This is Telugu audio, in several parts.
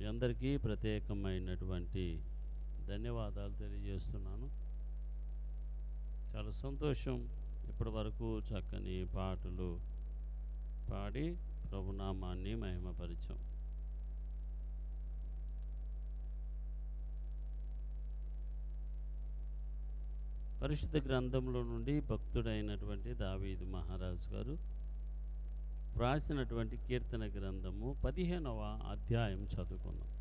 మీ అందరికీ ప్రత్యేకమైనటువంటి ధన్యవాదాలు తెలియజేస్తున్నాను. చాలా సంతోషం. ఇప్పటి వరకు చక్కని పాటలు పాడి ప్రభునామాన్ని మహిమపరిచాం. పరిశుద్ధ గ్రంథంలో నుండి భక్తుడైనటువంటి దావీదు మహారాజు గారు వ్రాసినటువంటి కీర్తన గ్రంథము 15వ అధ్యాయం చదువుకుందాం.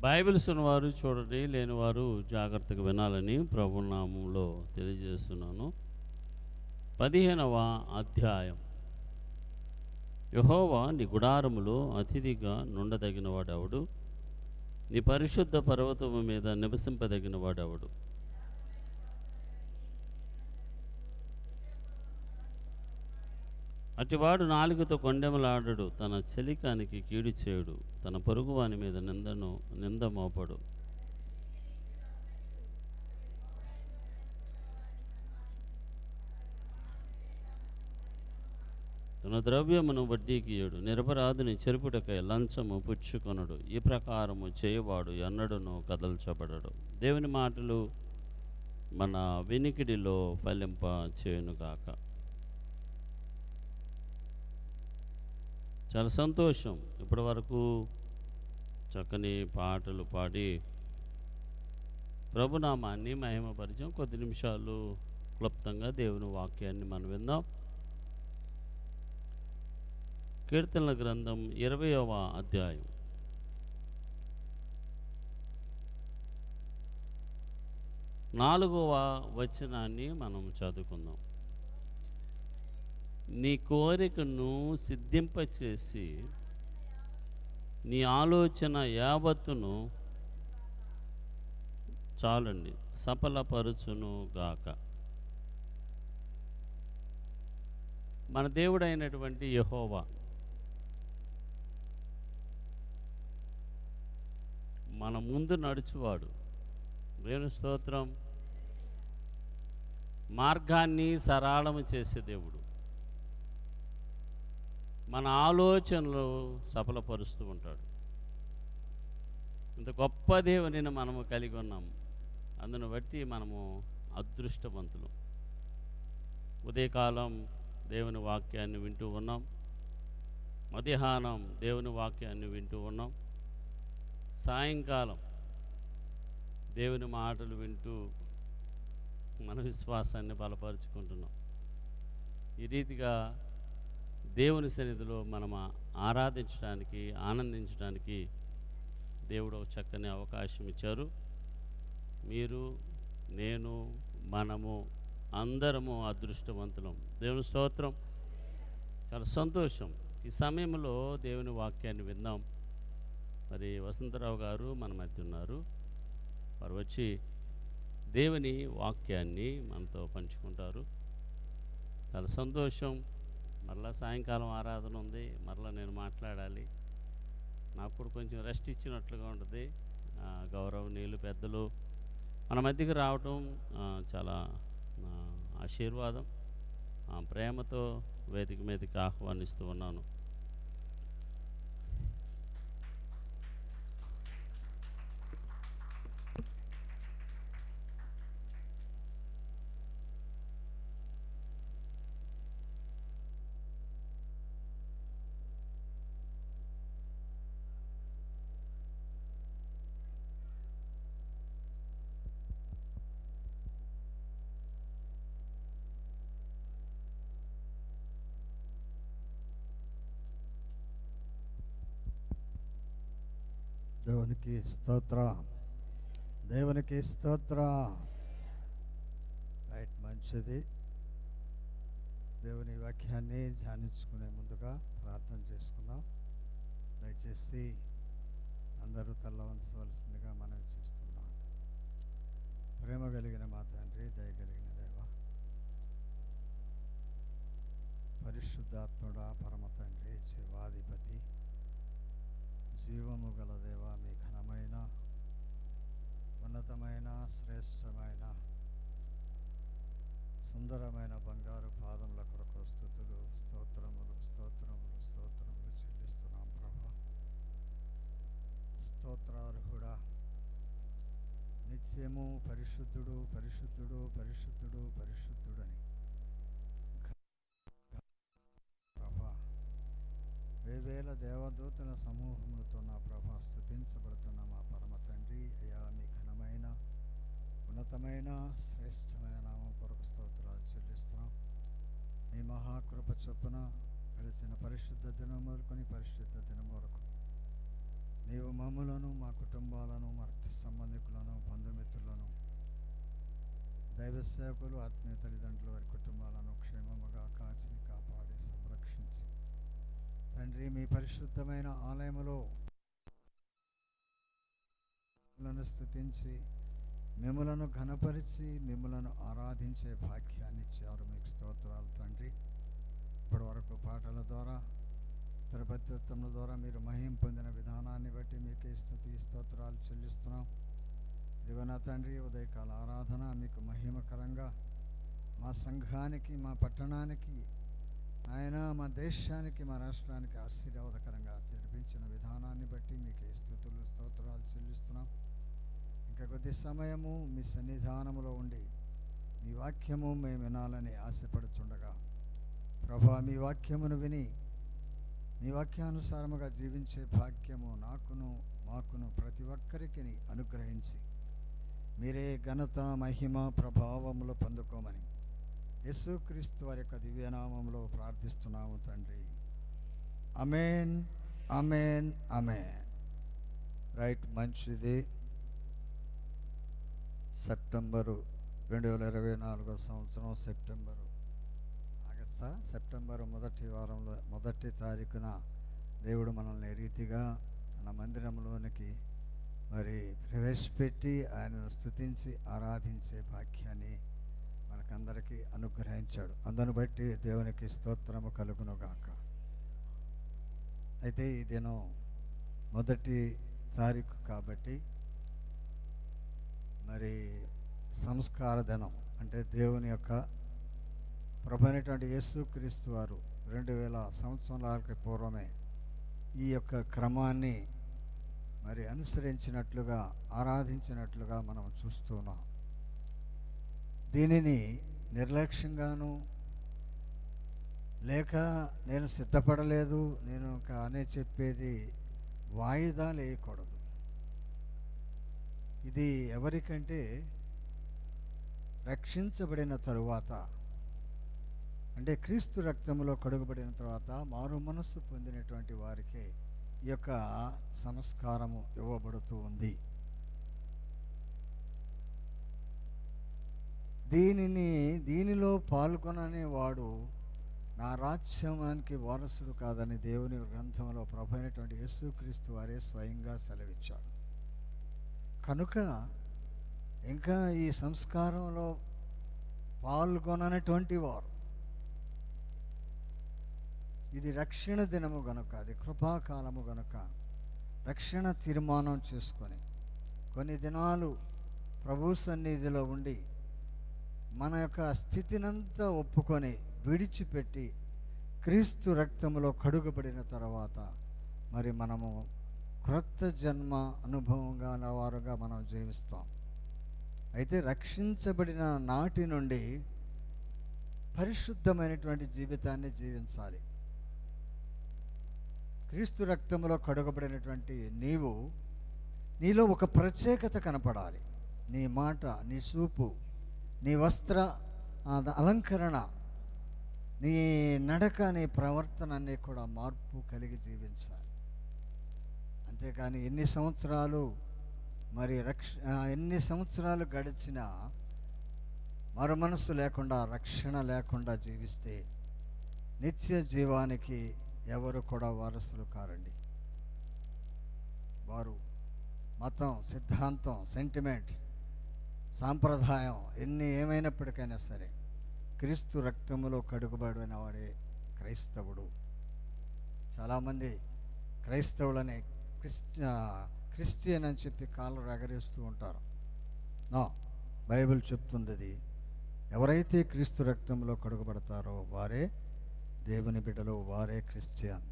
బైబిల్స్ ఉన్నవారు చూడండి, లేనివారు జాగ్రత్తగా వినాలని ప్రభునామంలో తెలియజేస్తున్నాను. 15వ అధ్యాయం. యెహోవా నీ గుడారములో అతిథిగా నుండదగిన వాడెవడు? నీ పరిశుద్ధ పర్వతము మీద నివసింపదగిన వాడెవడు? అటివాడు నాలుగుతో కొండెమలాడడు, తన చెలికానికి కీడు చేయుడు, తన పొరుగువాని మీద నింద మోపడు. తన ద్రవ్యమును వడ్డీకి ఇయ్యడు, నిరపరాధుని చెరుపుటకై లంచము పుచ్చుకొనడు. ఈ ప్రకారము చేయవాడు ఎన్నడూను కదల్చబడడు. దేవుని మాటలు మన వినికిడిలో ఫలింప చేయునుగాక. చాలా సంతోషం. ఇప్పటి వరకు చక్కని పాటలు పాడి ప్రభునామాన్ని మహిమపరిచాం. కొద్ది నిమిషాలు క్లుప్తంగా దేవుని వాక్యాన్ని మనం విందాం. కీర్తనల గ్రంథం 20వ అధ్యాయం. నాలుగవ వచనాన్ని మనం చదువుకుందాం. నీ కోరికను సిద్ధింపచేసి నీ ఆలోచన యావత్తును చాలండి సఫలపరుచును గాక. మన దేవుడైనటువంటి యెహోవా మన ముందు నడుచువాడు. దేవుని స్తోత్రం. మార్గాన్ని సరళము చేసే దేవుడు. మన ఆలోచనలు సఫలపరుస్తూ ఉంటాడు. ఇంత గొప్ప దేవునిని మనము కలిగి ఉన్నాము. అందును బట్టి మనము అదృష్టవంతులు. ఉదయకాలం దేవుని వాక్యాన్ని వింటూ ఉన్నాం, మధ్యాహ్నం దేవుని వాక్యాన్ని వింటూ ఉన్నాం, సాయంకాలం దేవుని మాటలు వింటూ మన విశ్వాసాన్ని బలపరుచుకుంటున్నాం. ఈ రీతిగా దేవుని సన్నిధిలో మనం ఆరాధించడానికి, ఆనందించడానికి దేవుడు చక్కని అవకాశం ఇచ్చారు. మీరు, నేను, మనము అందరము అదృష్టవంతులం. దేవుని స్తోత్రం. చాలా సంతోషం. ఈ సమయంలో దేవుని వాక్యాన్ని విందాం. మరి వసంతరావు గారు మన మధ్య ఉన్నారు. వారు వచ్చి దేవుని వాక్యాన్ని మనతో పంచుకుంటారు. చాలా సంతోషం. మరలా సాయంకాలం ఆరాధన ఉంది, మరలా నేను మాట్లాడాలి. నాకు కూడా కొంచెం రెస్ట్ ఇచ్చినట్లుగా ఉంటుంది. గౌరవనీయులు పెద్దలు మన మధ్యకి రావటం చాలా ఆశీర్వాదం. ప్రేమతో వేదిక మీదకి ఆహ్వానిస్తూ ఉన్నాను. దేవునికి స్తోత్ర, దేవునికి స్తోత్ర. రైట్, మంచిది. దేవుని వాక్యాన్ని ధ్యానించుకునే ముందుగా ప్రార్థన చేసుకుందాం. దయచేసి అందరూ తల్లవంచవలసిందిగా మనవి చేస్తున్నాం. ప్రేమ కలిగిన మా తండ్రి, దయ కలిగిన దేవ, పరిశుద్ధాత్ముడా, పరమ తండ్రి, జీవాధిపతి, జీవము గల దేవ, మీ ఘనమైన, ఉన్నతమైన, శ్రేష్టమైన, సుందరమైన బంగారు పాదముల కొరకు స్తుతులు, స్తోత్రములు, స్తోత్రములు, స్తోత్రములు చెల్లిస్తున్నాం ప్రభా. నిత్యము పరిశుద్ధుడు పరిశుద్ధుడు పరిశుద్ధుడు పరిశుద్ధుడని ప్రభా వేవేల దేవదూతల సమూహములతో నా ప్రభా స్తుతించబడుతున్న మా పరమ తండ్రి అయ్యా మీ ఘనమైన ఉన్నతమైన శ్రేష్టమైన నామం కొరకు స్తోత్రాలు చెల్లిస్తున్నాం. మీ మహాకృప చొప్పున గడిచిన పరిశుద్ధ దినం మొదలుకొని పరిశుద్ధ దినం వరకు నీవు మమ్ములను మా కుటుంబాలను మా రక్త సంబంధికులను బంధుమిత్రులను దైవ సేవకులు ఆత్మీయ తల్లిదండ్రులు వారి కుటుంబాలను క్షేమముగా కాచి కాపాడి సంరక్షించి తండ్రి మీ పరిశుద్ధమైన ఆలయములో మిమ్మలను స్తుతించి మిమ్మలను ఘనపరిచి మిమ్మలను ఆరాధించే భాగ్యాన్ని ఇచ్చారు. మీకు స్తోత్రాలు తండ్రి. ఇప్పటి వరకు పాటల ద్వారా తిరుపతిత్వముల ద్వారా మీరు మహిం పొందిన విధానాన్ని బట్టి మీకే స్తుతి స్తోత్రాలు చెల్లిస్తున్నాం. ఇదిగో నా తండ్రి ఉదయకాల ఆరాధన మీకు మహిమకరంగా మా సంఘానికి మా పట్టణానికి ఆయన మా దేశానికి మా రాష్ట్రానికి ఆశీర్వాదకరంగా జరిపించిన విధానాన్ని బట్టి మీకే స్తుతులు స్తోత్రాలు చెల్లిస్తున్నాం. ఇంకా కొద్ది సమయము మీ సన్నిధానములో ఉండి మీ వాక్యము మేము వినాలని ఆశపడుచుండగా ప్రభా మీ వాక్యమును విని మీ వాక్యానుసారముగా జీవించే భాగ్యము నాకును మాకును ప్రతి ఒక్కరికి అనుగ్రహించి మీరే ఘనత మహిమ ప్రభావములు పొందుకోమని యేసుక్రీస్తు వారి యొక్క దివ్యనామంలో ప్రార్థిస్తున్నాము తండ్రి. ఆమేన్ ఆమేన్ ఆమేన్. రైట్, మంచిది. సెప్టెంబరు 2024 సంవత్సరం సెప్టెంబరు మొదటి తారీఖున దేవుడు మనల్ని రీతిగా తన మందిరంలోనికి మరి ప్రవేశపెట్టి ఆయనను స్తుతించి ఆరాధించే భాగ్యాన్ని మనకందరికీ అనుగ్రహించాడు. అందును బట్టి దేవునికి స్తోత్రము కలుగునుగాక. అయితే ఈ దినం మొదటి తారీఖు కాబట్టి మరి సంస్కార దినం అంటే దేవుని యొక్క ప్రభు అయినటువంటి యేసుక్రీస్తు వారు 2000 సంవత్సరాలకి పూర్వమే ఈ యొక్క క్రమాన్ని మరి అనుసరించినట్లుగా ఆరాధించినట్లుగా మనం చూస్తున్నాం. దీనిని నిర్లక్ష్యంగాను లేక నేను సిద్ధపడలేదు నేను అనే చెప్పేది వాయిదా వేయకూడదు. ఇది ఎవరికంటే రక్షించబడిన తరువాత అంటే క్రీస్తు రక్తంలో కడుగబడిన తర్వాత మారు మనస్సు పొందినటువంటి వారికే ఈ యొక్క సంస్కారము ఇవ్వబడుతూ ఉంది. దీనిలో పాల్గొనని వాడు నా రాజ్యానికి వారసుడు కాదని దేవుని గ్రంథంలో ప్రభు అయినటువంటి యేసుక్రీస్తు వారే స్వయంగా సెలవిచ్చాడు. కనుక ఇంకా ఈ సంస్కారంలో పాల్గొననటువంటి వారు ఇది రక్షణ దినము గనుక అది కృపాకాలము గనుక రక్షణ తీర్మానం చేసుకొని కొన్ని దినాలు ప్రభు సన్నిధిలో ఉండి మన యొక్క స్థితినంతా ఒప్పుకొని విడిచిపెట్టి క్రీస్తు రక్తములో కడుగబడిన తర్వాత మరి మనము క్రొత్త జన్మ అనుభవంగా వారుగా మనం జీవిస్తాం. అయితే రక్షించబడిన నాటి నుండి పరిశుద్ధమైనటువంటి జీవితాన్ని జీవించాలి. క్రీస్తు రక్తంలో కడుగబడినటువంటి నీలో ఒక ప్రత్యేకత కనపడాలి. నీ మాట, నీ చూపు, నీ వస్త్ర అలంకరణ, నీ నడక, నీ ప్రవర్తన అన్నీ కూడా మార్పు కలిగి జీవించాలి. అంతేకాని ఎన్ని సంవత్సరాలు గడిచినా మరో మనస్సు లేకుండా రక్షణ లేకుండా జీవిస్తే నిత్య జీవానికి ఎవరు కూడా వారసులు కారండి. వారు మతం, సిద్ధాంతం, సెంటిమెంట్స్, సాంప్రదాయం ఏమైనప్పటికైనా సరే క్రీస్తు రక్తములో కడుగుబడిన వాడే క్రైస్తవుడు. చాలామంది క్రైస్తవులని క్రిస్టియన్ అని చెప్పి కాళ్ళు రగరేస్తూ ఉంటారు. బైబిల్ చెప్తుంది అది ఎవరైతే క్రీస్తు రక్తంలో కడుగుబడతారో వారే దేవుని బిడ్డలు, వారే క్రిస్టియన్.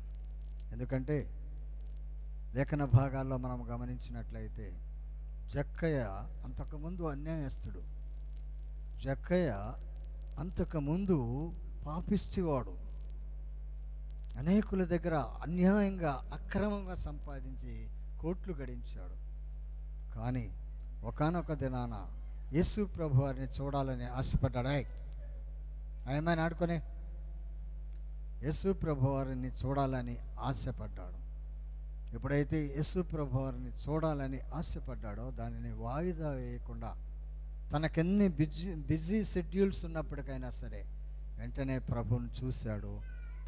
ఎందుకంటే లేఖన భాగాల్లో మనం గమనించినట్లయితే జక్కయ్య అంతకుముందు అన్యాయస్తుడు. జక్కయ్య అంతకుముందు పాపిష్టివాడు. అనేకుల దగ్గర అన్యాయంగా అక్రమంగా సంపాదించి కోట్లు గడించాడు. కానీ ఒకానొక దినాన యేసు ప్రభు వారిని చూడాలని ఆశపడ్డాడు. ఏమైనా ఆడుకొని యేసు ప్రభు వారిని చూడాలని ఆశపడ్డాడు. ఎప్పుడైతే యేసు ప్రభు వారిని చూడాలని ఆశపడ్డాడో దానిని వాయిదా వేయకుండా తనకెన్ని బిజీ షెడ్యూల్స్ ఉన్నప్పటికైనా సరే వెంటనే ప్రభువుని చూశాడు,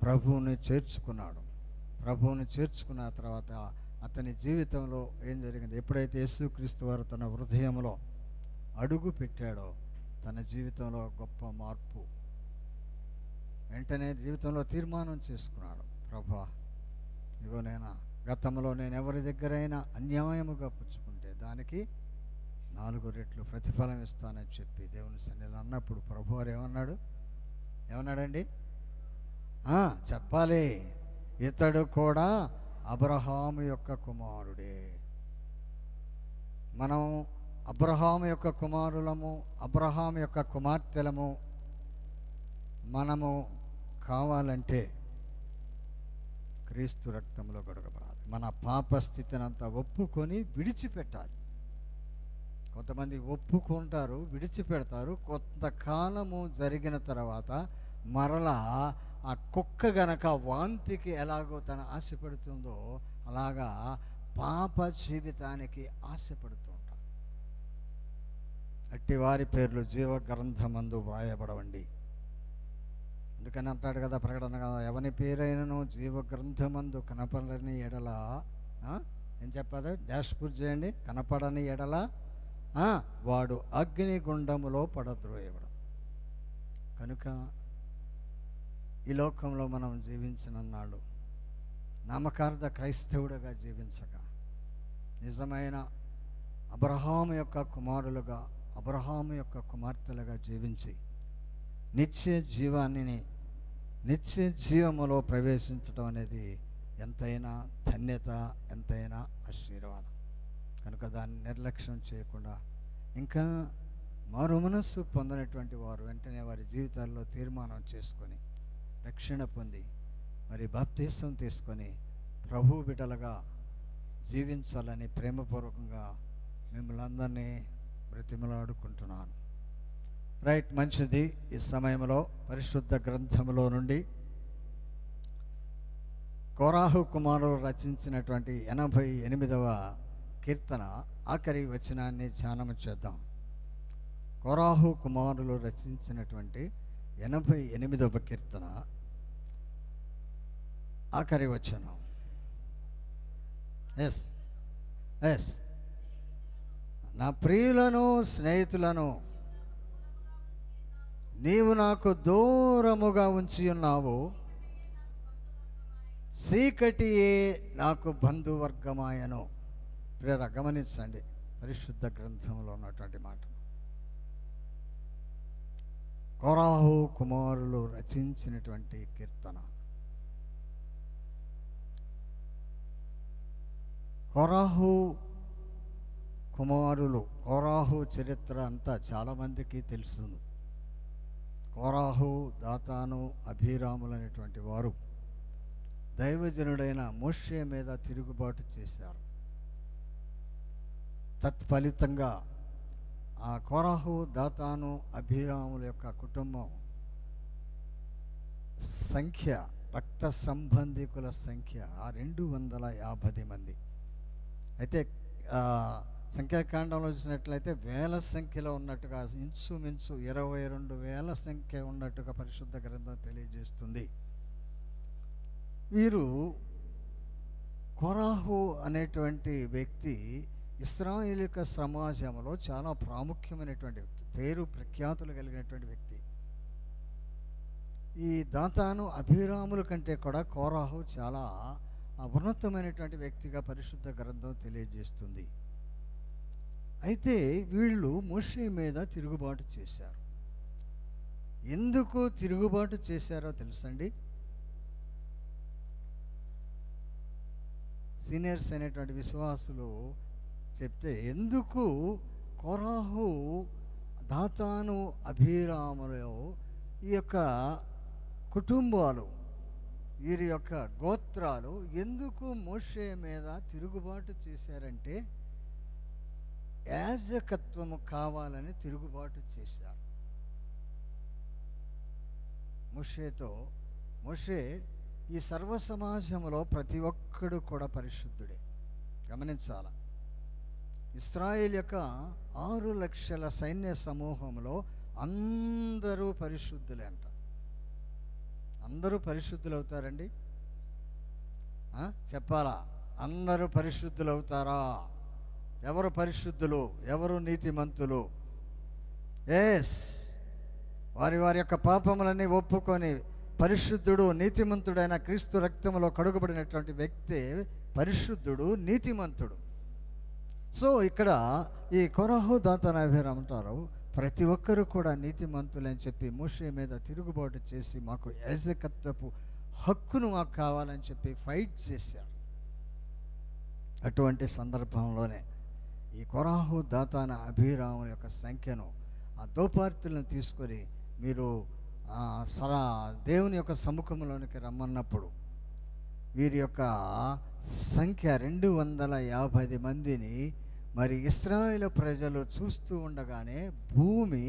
ప్రభువుని చేర్చుకున్నాడు. ప్రభువుని చేర్చుకున్న తర్వాత అతని జీవితంలో ఏం జరిగింది? ఎప్పుడైతే యేసుక్రీస్తు వారు తన హృదయంలో అడుగు పెట్టాడో తన జీవితంలో గొప్ప మార్పు. వెంటనే జీవితంలో తీర్మానం చేసుకున్నాడు, ప్రభువా ఇగో గతంలో నేను ఎవరి దగ్గరైనా అన్యాయముగా పుచ్చుకుంటే దానికి 4 రెట్లు ప్రతిఫలం ఇస్తానని చెప్పి దేవుని సన్నిధిలో అన్నప్పుడు ప్రభువారు ఏమన్నాడండి? చెప్పాలి, ఇతడు కూడా అబ్రహాము యొక్క కుమారుడే. మనం అబ్రహాము యొక్క కుమారులము, అబ్రహాము యొక్క కుమార్తెలము. మనము కావాలంటే క్రీస్తు రక్తంలో గడగబడాలి. మన పాప స్థితిని అంతా ఒప్పుకొని విడిచిపెట్టాలి. కొంతమంది ఒప్పుకుంటారు, విడిచిపెడతారు. కొంతకాలము జరిగిన తర్వాత మరలా ఆ కుక్క గనక వాంతికి ఎలాగో తన ఆశపడుతుందో అలాగా పాప జీవితానికి ఆశపడుతూ ఉంటారు. అట్టి వారి పేర్లు జీవ గ్రంథమందు వ్రాయబడవండి. అందుకని అంటాడు కదా ప్రకటన కదా, ఎవని పేరైనను జీవ గ్రంథమందు కనపడని ఎడల ఏం చెప్పారు? డాష్ పూర్తి చేయండి. కనపడని ఎడల వాడు అగ్నిగుండములో పడద్రోయబడం. కనుక ఈ లోకంలో మనం జీవించినన్నాళ్ళు నామకార్థ క్రైస్తవుడుగా జీవించక నిజమైన అబ్రహాము యొక్క కుమారులుగా, అబ్రహాము యొక్క కుమార్తెలుగా జీవించి నిత్య జీవములో ప్రవేశించడం అనేది ఎంతైనా ధన్యత, ఎంతైనా ఆశీర్వాదం. కనుక దాన్ని నిర్లక్ష్యం చేయకుండా ఇంకా మారు మనస్సు పొందినటువంటి వారు వెంటనే వారి జీవితాల్లో తీర్మానం చేసుకొని రక్షణ పొంది మరి బాప్తిసం తీసుకొని ప్రభు బిడ్డలుగా జీవించాలని ప్రేమపూర్వకంగా మిమ్మల్ని అందరినీ బ్రతిమలాడుకుంటున్నాను. రైట్, మంచిది. ఈ సమయంలో పరిశుద్ధ గ్రంథములో నుండి కోరాహు కుమారులు రచించినటువంటి 88వ కీర్తన ఆఖరి వచనాన్ని ధ్యానం చేద్దాం. కోరాహు కుమారులు రచించినటువంటి 88వ కీర్తన ఆఖరి వచనం. ఎస్ నా ప్రియులను స్నేహితులను నీవు నాకు దూరముగా ఉంచి ఉన్నావు, చీకటియే నాకు బంధువర్గమాయను. ప్రేర గమనించండి పరిశుద్ధ గ్రంథంలో ఉన్నటువంటి మాట. కోరాహు కుమారులు రచించినటువంటి కీర్తన. కోరాహు కుమారులు, కోరాహు చరిత్ర అంతా చాలామందికి తెలుసును. కోరాహు, దాతాను, అభిరాములు అనేటువంటి వారు దైవజనుడైన మోషే మీద తిరుగుబాటు చేశారు. తత్ఫలితంగా ఆ కోరాహు, దాతాను, అభిరాముల యొక్క కుటుంబం సంఖ్య, రక్త సంబంధికుల సంఖ్య 250 మంది. అయితే సంఖ్యాకాండంలో చూసినట్లయితే వేల సంఖ్యలో ఉన్నట్టుగా, ఇంచుమించు 22,000 సంఖ్య ఉన్నట్టుగా పరిశుద్ధ గ్రంథం తెలియజేస్తుంది. వీరు కోరాహు అనేటువంటి వ్యక్తి ఇశ్రాయేలీయుల సమాజంలో చాలా ప్రాముఖ్యమైనటువంటి వ్యక్తి, పేరు ప్రఖ్యాతులు కలిగినటువంటి వ్యక్తి. ఈ దాతాను, అభిరాముల కంటే కూడా కోరాహు చాలా ఉన్నతమైనటువంటి వ్యక్తిగా పరిశుద్ధ గ్రంథం తెలియజేస్తుంది. అయితే వీళ్ళు మోషే మీద తిరుగుబాటు చేశారు. ఎందుకు తిరుగుబాటు చేశారో తెలుసండి? సీనియర్స్ అయినటువంటి విశ్వాసులు చెప్తే ఎందుకు కొరాహు, దాతాను, అభిరాములో ఈ యొక్క కుటుంబాలు, వీరి యొక్క గోత్రాలు ఎందుకు మోషే మీద తిరుగుబాటు చేశారంటే యాజకత్వము కావాలని తిరుగుబాటు చేశారు. మోషే ఈ సర్వ సమాజంలో ప్రతి ఒక్కడు కూడా పరిశుద్ధుడే. గమనించాల, ఇశ్రాయేల్ యొక్క 6 లక్షల సైన్య సమూహంలో అందరూ పరిశుద్ధులే అంట. అందరూ పరిశుద్ధులు అవుతారండి? చెప్పాలా? అందరూ పరిశుద్ధులు అవుతారా? ఎవరు పరిశుద్ధులు, ఎవరు నీతిమంతులు? ఎస్, వారి వారి యొక్క పాపములన్నీ ఒప్పుకొని పరిశుద్ధుడు, నీతిమంతుడైన క్రీస్తు రక్తములో కడుగబడినటువంటి వ్యక్తి పరిశుద్ధుడు, నీతిమంతుడు. సో ఇక్కడ ఈ కొరాహు, దాతాను, అభిరాము అంటారు, ప్రతి ఒక్కరూ కూడా నీతిమంతులని చెప్పి మోషే మీద తిరుగుబాటు చేసి మాకు యాజకత్వపు హక్కును మాకు కావాలని చెప్పి ఫైట్ చేశారు. అటువంటి సందర్భంలోనే ఈ కొరాహు, దాతాను, అభిరాముల యొక్క సంఖ్యను, ఆ దోపార్తులను తీసుకొని మీరు దేవుని యొక్క సముఖంలోనికి రమ్మన్నప్పుడు వీరి యొక్క సంఖ్య 250 మందిని మరి ఇశ్రాయేలు ప్రజలు చూస్తూ ఉండగానే భూమి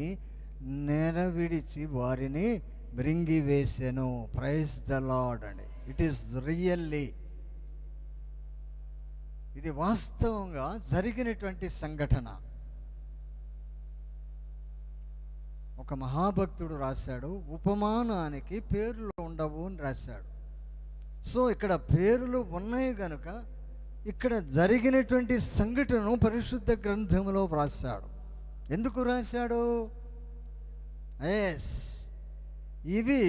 నెరవిడిచి వారిని మృంగివేసెను. ప్రైజ్ ద లార్డ్ అండి. ఇట్ ఈస్ రియల్లీ, ఇది వాస్తవంగా జరిగినటువంటి సంఘటన. ఒక మహాభక్తుడు రాశాడు, ఉపమానానికి పేర్లు ఉండవు అని రాశాడు. సో ఇక్కడ పేర్లు ఉన్నాయి కనుక ఇక్కడ జరిగినటువంటి సంఘటనను పరిశుద్ధ గ్రంథంలో వ్రాశాడు. ఎందుకు రాశాడు? ఎస్, ఇవి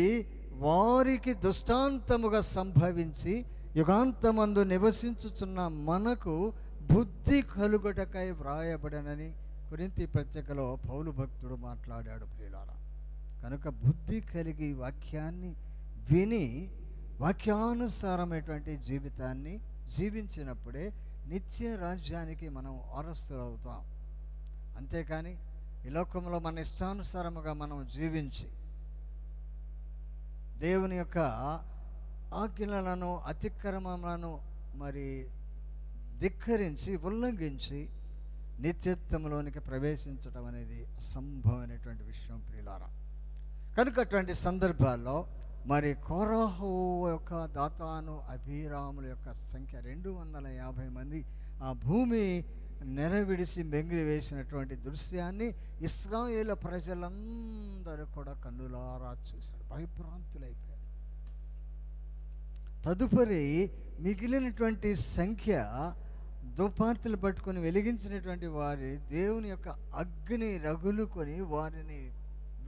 వారికి దృష్టాంతముగా సంభవించి యుగాంతమందు నివసించుచున్న మనకు బుద్ధి కలుగుటకై వ్రాయబడనని కొరింథీ పత్రికలో పౌలు భక్తుడు మాట్లాడాడు. ప్రియులారా, కనుక బుద్ధి కలిగి వాక్యాన్ని విని వాక్యానుసారమైనటువంటి జీవితాన్ని జీవించినప్పుడే నిత్య రాజ్యానికి మనం వారసులు అవుతాం. అంతేకాని ఈ లోకంలో మన ఇష్టానుసారముగా మనం జీవించి దేవుని యొక్క ఆజ్ఞలను, అతిక్రమములను మరి ధిక్కరించి, ఉల్లంఘించి నిత్యత్వంలోనికి ప్రవేశించడం అనేది అసంభవమైనటువంటి విషయం ప్రియులారా. కనుక అటువంటి సందర్భాల్లో మరి కోరాహు యొక్క, దాతాను, అభిరాముల యొక్క సంఖ్య 250 మంది ఆ భూమి నెరవిడిసి మెంగిలి వేసినటువంటి దృశ్యాన్ని ఇశ్రాయేలు ప్రజలందరూ కూడా కన్నులారా చూశారు, భయభ్రాంతులైపోయారు. తదుపరి మిగిలినటువంటి సంఖ్య దుపార్తులు పట్టుకొని వెలిగించినటువంటి వారి దేవుని యొక్క అగ్ని రగులుకొని వారిని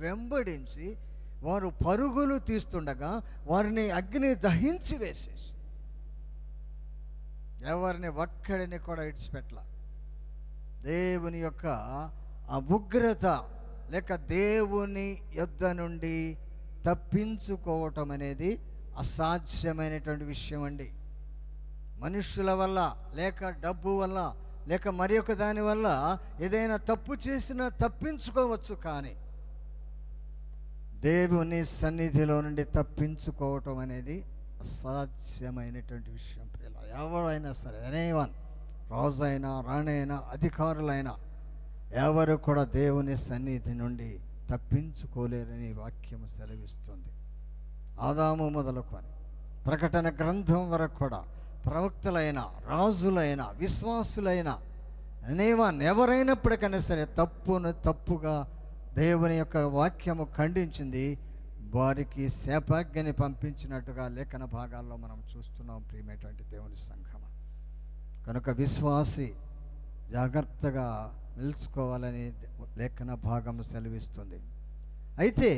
వెంబడించి వారు పరుగులు తీస్తుండగా వారిని అగ్ని దహించి వేసేసి ఎవరిని ఒక్కడిని కూడా ఇడిచిపెట్టల. దేవుని యొక్క ఆ ఉగ్రత లేక దేవుని యొద్ద నుండి తప్పించుకోవటం అనేది అసాధ్యమైనటువంటి విషయం అండి. మనుష్యుల వల్ల లేక డబ్బు వల్ల లేక మరి ఒక దాని వల్ల ఏదైనా తప్పు చేసినా తప్పించుకోవచ్చు, కానీ దేవుని సన్నిధిలో నుండి తప్పించుకోవటం అనేది అసాధ్యమైనటువంటి విషయం. ఎవరైనా సరే, ఎనీవన్, రాజైనా, రాణైనా, అధికారులైనా ఎవరు కూడా దేవుని సన్నిధి నుండి తప్పించుకోలేరని వాక్యము సెలవిస్తుంది. ఆదాము మొదలుకొని ప్రకటన గ్రంథం వరకు కూడా ప్రవక్తలైన, రాజులైన, విశ్వాసులైన ఎనీవన్ ఎవరైనప్పటికైనా సరే తప్పుగా దేవుని యొక్క వాక్యము ఖండించింది, వారికి శాపాగ్ని పంపించినట్టుగా లేఖన భాగాల్లో మనం చూస్తున్నాం. ప్రియమైనటువంటి దేవుని సంఘం, కనుక విశ్వాసి జాగ్రత్తగా నిలుచుకోవాలని లేఖన భాగం సెలవిస్తుంది. అయితే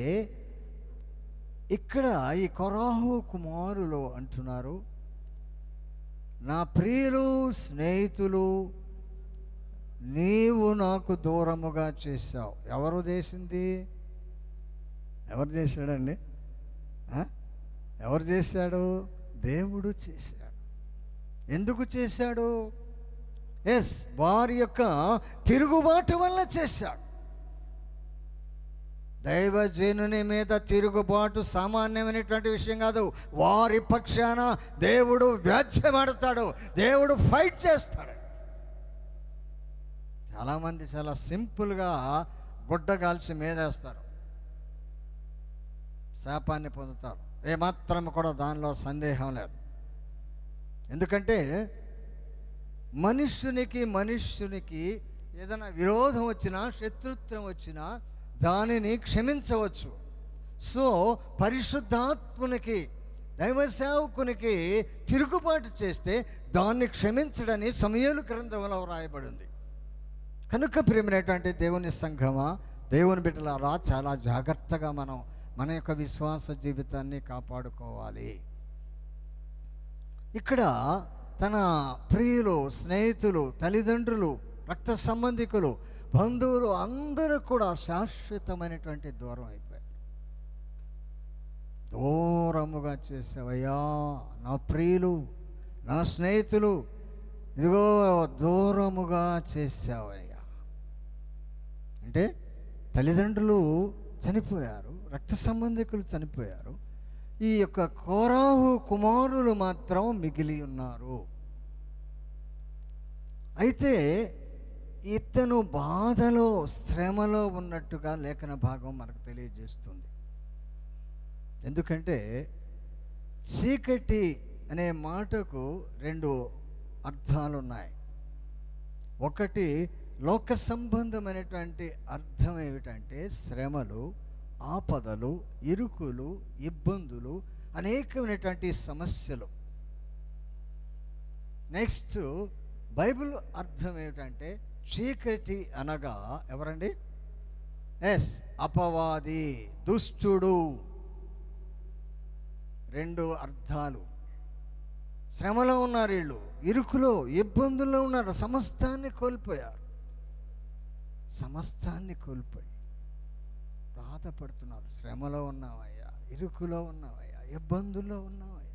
ఇక్కడ ఈ కొరాహు కుమారులు అంటున్నారు, నా ప్రియులు, స్నేహితులు, నీవు నాకు దూరముగా చేశావు. ఎవరు చేసింది? ఎవరు చేశాడండి? ఎవరు చేశాడు? దేవుడు చేశాడు. ఎందుకు చేశాడు? వారి యొక్క తిరుగుబాటు వల్ల చేశాడు. దైవజనుని మీద తిరుగుబాటు సామాన్యమైనటువంటి విషయం కాదు. వారి పక్షాన దేవుడు వ్యాజ్యమాడతాడు, దేవుడు ఫైట్ చేస్తాడు. చాలామంది చాలా సింపుల్గా గుడ్డ కాల్చి మీదేస్తారు, శాపాన్ని పొందుతారు. ఏమాత్రం కూడా దానిలో సందేహం లేదు. ఎందుకంటే మనుష్యునికి ఏదైనా విరోధం వచ్చినా, శత్రుత్వం వచ్చినా దానిని క్షమించవచ్చు. సో పరిశుద్ధాత్మునికి, దైవ సేవకునికి తిరుగుబాటు చేస్తే దాన్ని క్షమించడని సమూయేలు గ్రంథంలో వ్రాయబడింది. కనుక ప్రియమైనటువంటి దేవుని సంఘమా, దేవుని బిడ్డలారా, చాలా జాగ్రత్తగా మనం మన యొక్క విశ్వాస జీవితాన్ని కాపాడుకోవాలి. ఇక్కడ తన ప్రియులు, స్నేహితులు, తల్లిదండ్రులు, రక్త సంబంధికులు, బంధువులు అందరూ కూడా శాశ్వతమైనటువంటి దూరం అయిపోయారు. దూరముగా చేసావయ్యా నా ప్రియులు, నా స్నేహితులు, ఇదిగో దూరముగా చేసావయ్యా. అంటే తల్లిదండ్రులు చనిపోయారు, రక్త సంబంధికులు చనిపోయారు. ఈ యొక్క కోరాహు కుమారులు మాత్రం మిగిలి ఉన్నారు. అయితే ఇతను బాధలో, శ్రమలో ఉన్నట్టుగా లేఖన భాగం మనకు తెలియజేస్తుంది. ఎందుకంటే చీకటి అనే మాటకు రెండు అర్థాలు ఉన్నాయి. ఒకటి లోక సంబంధమైనటువంటి అర్థం ఏమిటంటే శ్రమలు, ఆపదలు, ఇరుకులు, ఇబ్బందులు, అనేకమైనటువంటి సమస్యలు. నెక్స్ట్ బైబిల్ అర్థం ఏమిటంటే చీకటి అనగా ఎవరండి? అపవాది, దుష్టుడు. రెండు అర్థాలు. శ్రమలో ఉన్నారు వీళ్ళు, ఇరుకులో, ఇబ్బందుల్లో ఉన్నారు, సమస్తాన్ని కోల్పోయారు. సమస్తాన్ని కోల్పోయి బాధపడుతున్నారు. శ్రమలో ఉన్నావయ్యా, ఇరుకులో ఉన్నావయ్యా, ఇబ్బందుల్లో ఉన్నావయ్యా.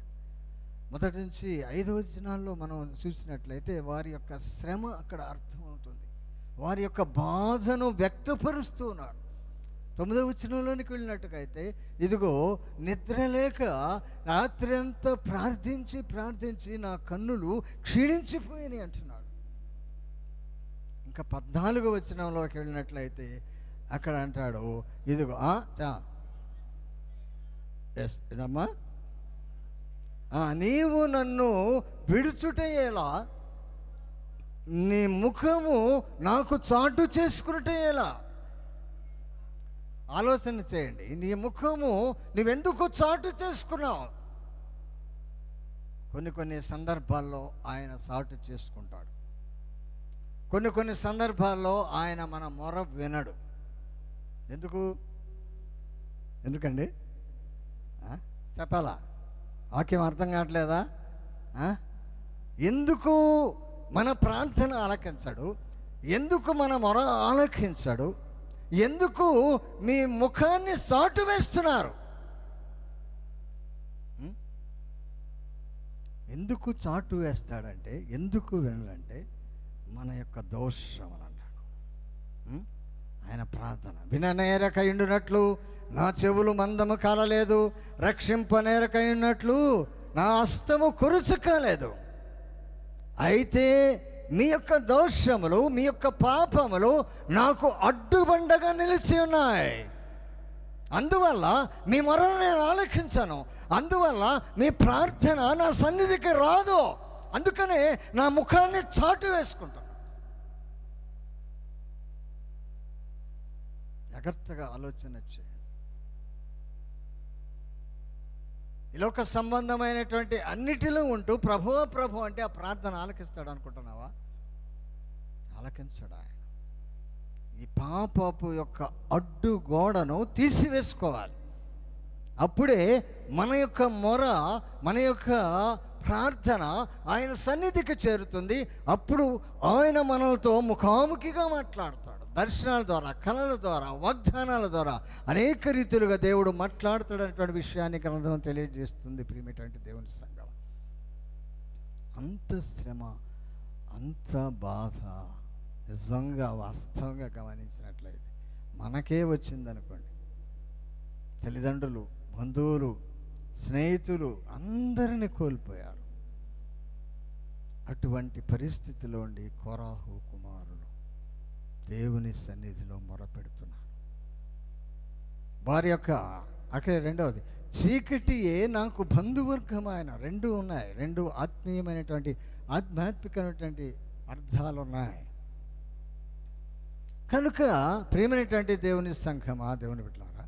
మొదటి నుంచి 5 వచనాల్లో మనం చూసినట్లయితే వారి యొక్క శ్రమ అక్కడ అర్థమవుతుంది. వారి యొక్క బాధను వ్యక్తపరుస్తూ ఉన్నారు. 9వ వచనంలోనికి వెళ్ళినట్టుగా అయితే, ఇదిగో నిద్రలేక రాత్రి అంతా ప్రార్థించి నా కన్నులు క్షీణించిపోయినాయి అంటున్నాడు. ఇంకా 14వ వచనంలోకి వెళ్ళినట్లయితే అక్కడ అంటాడు, ఇదిగో ఇదమ్మా, నీవు నన్ను విడుచుటయేలా, నీ ముఖము నాకు చాటు చేసుకున్నటేలా. ఆలోచన చేయండి, నీ ముఖము నువ్వెందుకు చాటు చేసుకున్నావు? కొన్ని సందర్భాల్లో ఆయన చాటు చేసుకుంటాడు. కొన్ని సందర్భాల్లో ఆయన మన మొర వినడు. ఎందుకండి చెప్పాలా? వాక్యం అర్థం కావట్లేదా? ఎందుకు మన ప్రార్థన ఆలకించడు? ఎందుకు మన మొర ఆలకించడు? ఎందుకు మీ ముఖాన్ని చాటు వేస్తున్నారు? ఎందుకు చాటు వేస్తాడంటే, ఎందుకు వినడంటే మన యొక్క దోషం అని అంటాడు. ఆయన ప్రార్థన విననేరకయుండునట్లు నా చెవులు మందము కాలలేదు, రక్షింపనేరకయున్నట్లు నా హస్తము కురుచు కాలేదు. అయితే మీ యొక్క దోషములు, మీ యొక్క పాపములు నాకు అడ్డుబండగా నిలిచి ఉన్నాయి. అందువల్ల మీ మొరను నేను ఆలకించను. అందువల్ల మీ ప్రార్థన నా సన్నిధికి రాదు. అందుకనే నా ముఖాన్ని చాటు వేసుకుంటాను. జాగ్రత్తగా ఆలోచన చేయండి. ఈ లోక సంబంధమైనటువంటి అన్నిటిలో ఉంటూ ప్రభు అంటే ఆ ప్రార్థన ఆలకిస్తాడు అనుకుంటున్నావా? ఆలకించడు ఆయన. ఈ పాపపు యొక్క అడ్డు గోడను తీసివేసుకోవాలి. అప్పుడే మన యొక్క మొర, మన యొక్క ప్రార్థన ఆయన సన్నిధికి చేరుతుంది. అప్పుడు ఆయన మనలతో ముఖాముఖిగా మాట్లాడతాడు. దర్శనాల ద్వారా, కళల ద్వారా, వాగ్దానాల ద్వారా అనేక రీతులుగా దేవుడు మాట్లాడుతాడు అనేటువంటి విషయాన్ని గ్రంథం తెలియజేస్తుంది. ప్రియమైనటువంటి దేవుని సంఘం, అంత శ్రమ, అంత బాధ నిజంగా వాస్తవంగా గమనించినట్లయితే మనకే వచ్చిందనుకోండి, తల్లిదండ్రులు, బంధువులు, స్నేహితులు అందరినీ కోల్పోయారు. అటువంటి పరిస్థితిలో ఉండి కోరాహు కుమారులు దేవుని సన్నిధిలో మొరపెడుతున్నారు. వారి యొక్క అక్కడ రెండవది, చీకటియే నాకు బంధువర్గమైన, రెండు ఉన్నాయి, రెండు ఆత్మీయమైనటువంటి ఆధ్యాత్మికమైనటువంటి అర్థాలు ఉన్నాయి. కనుక ప్రియమైనటువంటి దేవుని సంఘమా, దేవుని బిడ్డలారా,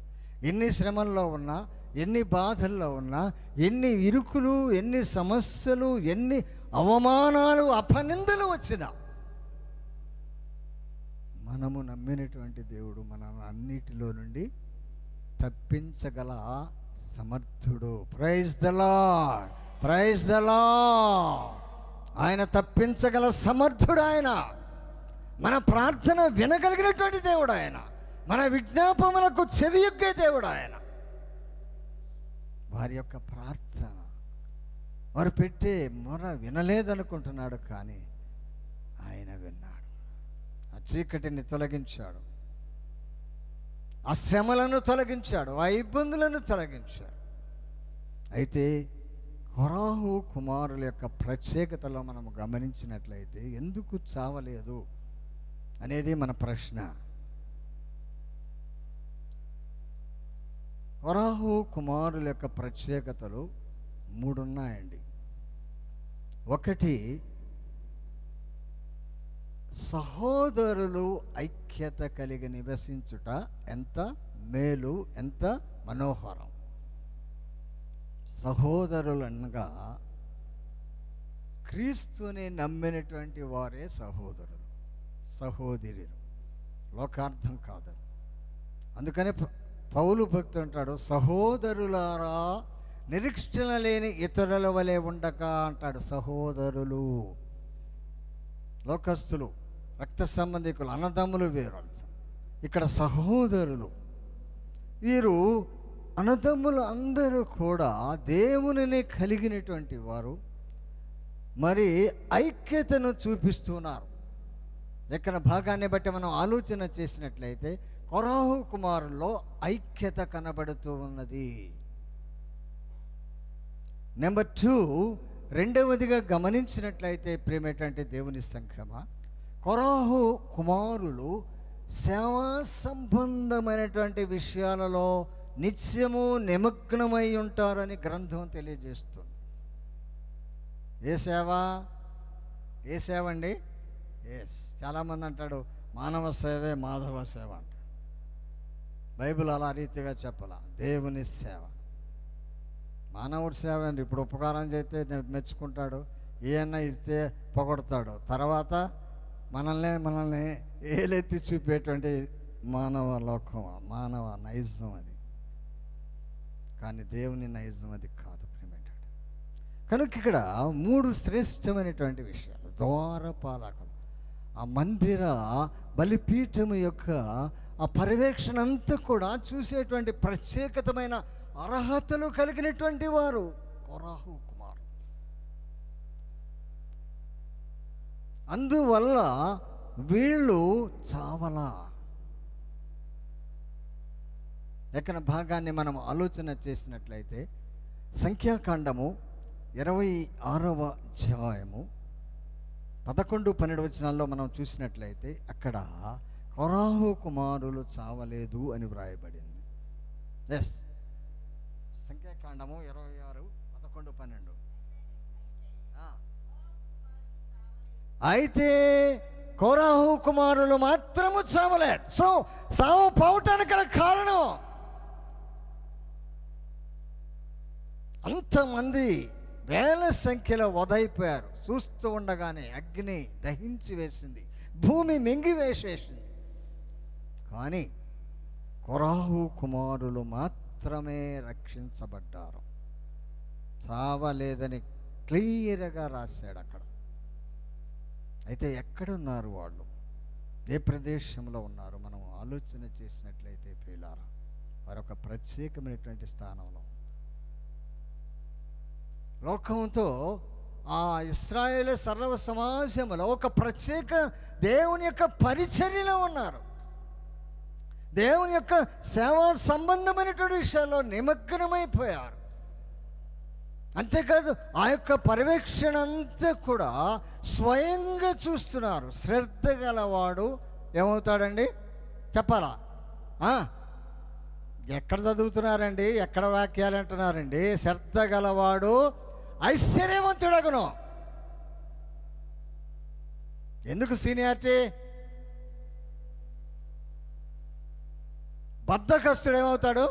ఎన్ని శ్రమల్లో ఉన్నా, ఎన్ని బాధల్లో ఉన్నా, ఎన్ని ఇరుకులు, ఎన్ని సమస్యలు, ఎన్ని అవమానాలు, అపనిందలు వచ్చినా మనము నమ్మినటువంటి దేవుడు మనల్ని అన్నిటిలో నుండి తప్పించగల సమర్థుడు. Praise the Lord, praise the Lord. ఆయన తప్పించగల సమర్థుడు. ఆయన మన ప్రార్థన వినగలిగినటువంటి దేవుడు. ఆయన మన విజ్ఞాపనలకు చెవియొగ్గే దేవుడు. ఆయన వారి యొక్క ప్రార్థన, వారు పెట్టే మొర వినలేదనుకుంటున్నాడు, కానీ ఆయన విన్నాడు. ఆ చీకటిని తొలగించాడు, ఆ శ్రమలను తొలగించాడు, ఆ ఇబ్బందులను తొలగించాడు. అయితే కోరాహు కుమారుల యొక్క ప్రత్యేకతలో మనం గమనించినట్లయితే ఎందుకు చావలేదు అనేది మన ప్రశ్న. కోరాహు కుమారుల యొక్క ప్రత్యేకతలు 3 ఉన్నాయండి. ఒకటి, సహోదరులు ఐక్యత కలిగి నివసించుట ఎంత మేలు, ఎంత మనోహరం. సహోదరులు అనగా క్రీస్తుని నమ్మినటువంటి వారే సహోదరులు, సహోదరులు, లోకార్థం కాదు. అందుకనే పౌలు భక్తుడు అంటాడు, సహోదరులారా నిరీక్షణ లేని ఇతరుల వలె ఉండక అంటాడు. సహోదరులు, లోకస్తులు, రక్త సంబంధికులు, అన్నదమ్ములు వేరు. ఇక్కడ సహోదరులు, వీరు అన్నదమ్ములు అందరూ కూడా దేవునిని కలిగినటువంటి వారు, మరి ఐక్యతను చూపిస్తున్నారు. ఇక్కడ భాగాన్ని బట్టి మనం ఆలోచన చేసినట్లయితే కోరాహు కుమారుల్లో ఐక్యత కనబడుతూ ఉన్నది. నెంబర్ 2, రెండవదిగా గమనించినట్లయితే ప్రేమేటంటే దేవుని సంఘమా, కోరాహు కుమారులు సేవా సంబంధమైనటువంటి విషయాలలో నిత్యము నిమగ్నమై ఉంటారని గ్రంథం తెలియజేస్తుంది. ఏ సేవ? ఏ సేవ అండి? ఎస్, చాలామంది అంటాడు మానవ సేవే మాధవ సేవ అంటాడు. బైబిల్ అలా రీతిగా చెప్పాల. దేవుని సేవ, మానవుడి సేవ అండి. ఇప్పుడు ఉపకారం చేస్తే మెచ్చుకుంటాడు, ఏమన్నా ఇస్తే పొగడతాడు, తర్వాత మనల్ని ఏలెత్తి చూపేటువంటి మానవ లోకం, మానవ నైజం అది. కానీ దేవుని నైజం అది కాదు ప్రేమేంటాడు. కనుక ఇక్కడ 3 శ్రేష్టమైనటువంటి విషయాలు. ద్వారపాలకులు, ఆ మందిర బలిపీఠము యొక్క ఆ పర్యవేక్షణ అంతా కూడా చూసేటువంటి ప్రత్యేకతమైన అర్హతలు కలిగినటువంటి వారు కోరాహు కుమారు. అందువల్ల వీళ్ళు చావలా. లేఖన భాగాన్ని మనం ఆలోచన చేసినట్లయితే సంఖ్యాకాండము 26వ అధ్యాయము 11-12 వచనాల్లో మనం చూసినట్లయితే అక్కడ కోరాహు కుమారులు చావలేదు అని వ్రాయబడింది. ఎస్, సంఖ్యాకాండము 26:11-12. అయితే కోరాహు కుమారులు మాత్రము చావలేదు. సో సావు పోవటానికి గల కారణం, అంతమంది వేల సంఖ్యలో వదైపోయారు. చూస్తూ ఉండగానే అగ్ని దహించి వేసింది, భూమి మింగివేసేసింది. కానీ కోరాహు కుమారులు మాత్రమే రక్షించబడ్డారు. చావలేదని క్లియర్గా రాశాడు అక్కడ. అయితే ఎక్కడున్నారు వాళ్ళు? ఏ ప్రదేశంలో ఉన్నారు? మనం ఆలోచన చేసినట్లయితే ప్రియులారా, వారొక ప్రత్యేకమైనటువంటి స్థానంలో, లోకంతో ఆ ఇశ్రాయేలు సర్వ సమాజంలో ఒక ప్రత్యేక దేవుని యొక్క పరిచర్యలో ఉన్నారు. దేవుని యొక్క సేవా సంబంధమైనటువంటి విషయాల్లో నిమగ్నమైపోయారు. అంతేకాదు ఆ యొక్క పర్యవేక్షణ అంతా కూడా స్వయంగా చూస్తున్నారు. శ్రద్ధ గలవాడు ఏమవుతాడండి చెప్పాలా? ఎక్కడ చదువుతున్నారండి, ఎక్కడ వాక్యాలు అంటున్నారండి? శ్రద్ధ గలవాడు ఐశ్వర్యవంతుడగును. ఎందుకు సీనియారిటీ? బద్ధకస్తుడు ఏమవుతాడు?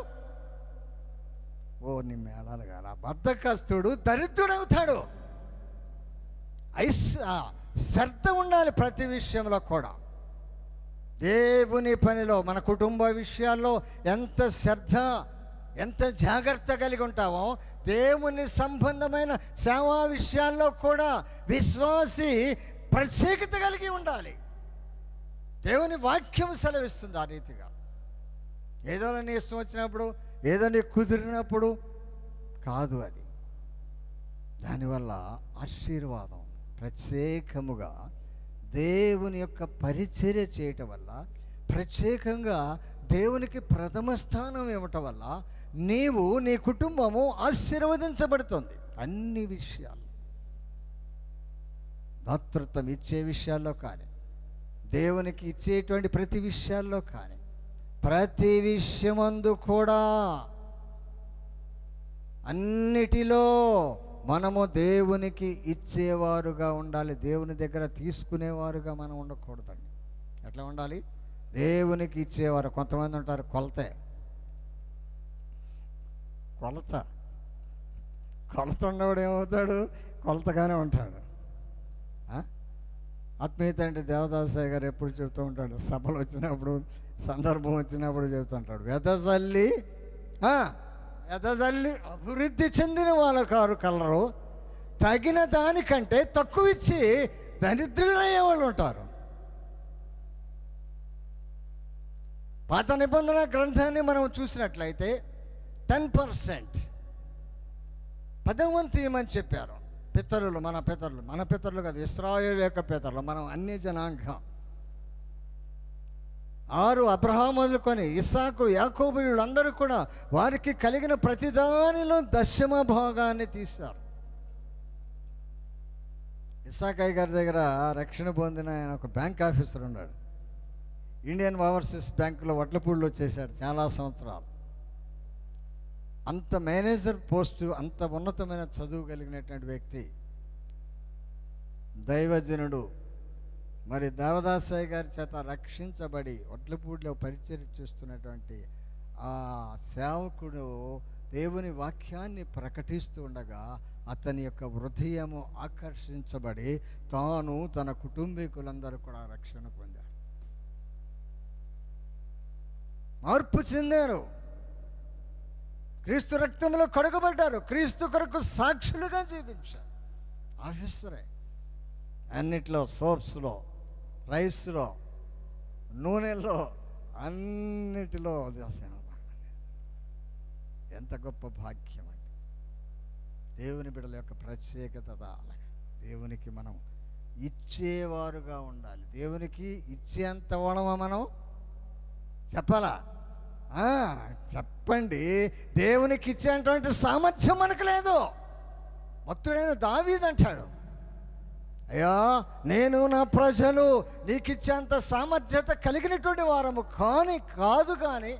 నీ మేళాలు కాల. బద్ధకస్తుడు దరిద్రుడవుతాడు. శ్రద్ధ ఉండాలి ప్రతి విషయంలో కూడా. దేవుని పనిలో, మన కుటుంబ విషయాల్లో ఎంత శ్రద్ధ, ఎంత జాగ్రత్త కలిగి ఉంటామో, దేవుని సంబంధమైన సేవా విషయాల్లో కూడా విశ్వాసి ప్రత్యేకత కలిగి ఉండాలి. దేవుని వాక్యం సెలవిస్తుంది ఆ రీతిగా. ఏదో నీ ఇష్టం వచ్చినప్పుడు, ఏదో నీ కుదిరినప్పుడు కాదు. అది దానివల్ల ఆశీర్వాదం. ప్రత్యేకముగా దేవుని యొక్క పరిచర్య చేయటం వల్ల, ప్రత్యేకంగా దేవునికి ప్రథమ స్థానం ఇవ్వటం వల్ల నీవు, నీ కుటుంబము ఆశీర్వదించబడుతుంది. అన్ని విషయాలు, దాతృత్వం ఇచ్చే విషయాల్లో కానీ, దేవునికి ఇచ్చేటువంటి ప్రతి విషయాల్లో కానీ, ప్రతి విషయమందు కూడా అన్నిటిలో మనము దేవునికి ఇచ్చేవారుగా ఉండాలి. దేవుని దగ్గర తీసుకునేవారుగా మనం ఉండకూడదండి. ఎట్లా ఉండాలి? దేవునికి ఇచ్చేవారు. కొంతమంది ఉంటారు కొలత ఉన్నవాడు ఏమవుతాడు? కొలతగానే ఉంటాడు. ఆత్మీయత అంటే దేవదాసాయి గారు ఎప్పుడు చెప్తూ ఉంటాడు, సభలు వచ్చినప్పుడు, సందర్భం వచ్చినప్పుడు చెప్తుంటాడు, వెదజల్లి అభివృద్ధి చెందిన వాళ్ళ కారు కలరు, తగిన దానికంటే తక్కువ ఇచ్చి దరిద్రులయ్యే వాళ్ళు ఉంటారు. పాత నిబంధన గ్రంథాన్ని మనం చూసినట్లయితే 10% 10వ తీయమని చెప్పారు. పితరులు, మన పితరులు కాదు, ఇశ్రాయేలు యొక్క పితరులు, మనం అన్య జనాంగం. 6 అబ్రహాము మొదలుకొని ఇస్సాకు, యాకోబు వీళ్ళందరూ కూడా వారికి కలిగిన ప్రతిదానిలో దశమ భాగాన్ని తీశారు. ఇస్సాకయ్య గారి దగ్గర రక్షణ పొందిన ఆయన ఒక బ్యాంక్ ఆఫీసర్ ఉన్నాడు. ఇండియన్ ఓవర్సీస్ బ్యాంకులో వడ్లపూడిలో చేశాడు చాలా సంవత్సరాలు. అంత మేనేజర్ పోస్టు, అంత ఉన్నతమైన చదువు కలిగినటువంటి వ్యక్తి, దైవజనుడు. మరి దేవదాసాయి గారి చేత రక్షించబడి వడ్లపూడిలో పరిచర్య చేస్తున్నటువంటి ఆ సేవకుడు దేవుని వాక్యాన్ని ప్రకటిస్తూ ఉండగా అతని యొక్క హృదయము ఆకర్షించబడి తాను, తన కుటుంబీకులందరూ కూడా రక్షణ పొందారు, మార్పు చెందారు, క్రీస్తు రక్తంలో కడుగబడ్డారు, క్రీస్తు కొరకు సాక్షులుగా జీవించారు. ఆఫీసరే అన్నిట్లో, సోప్స్లో, రైస్లో, నూనెలో, అన్నిటిలో చేశాను. ఎంత గొప్ప భాగ్యం అండి. దేవుని బిడ్డల యొక్క ప్రత్యేకత అలాగే. దేవునికి మనం ఇచ్చేవారుగా ఉండాలి. దేవునికి ఇచ్చేంత వాళ్ళమా మనం? చెప్పాలా? చెప్పండి. దేవునికి ఇచ్చేటువంటి సామర్థ్యం మనకు లేదు. భక్తుడైన దావీదు అంటాడు, అయ్యా నేను, నా ప్రజలు నీకు ఇచ్చేంత సామర్థ్యత కలిగినటువంటి వారము కాదు, కానీ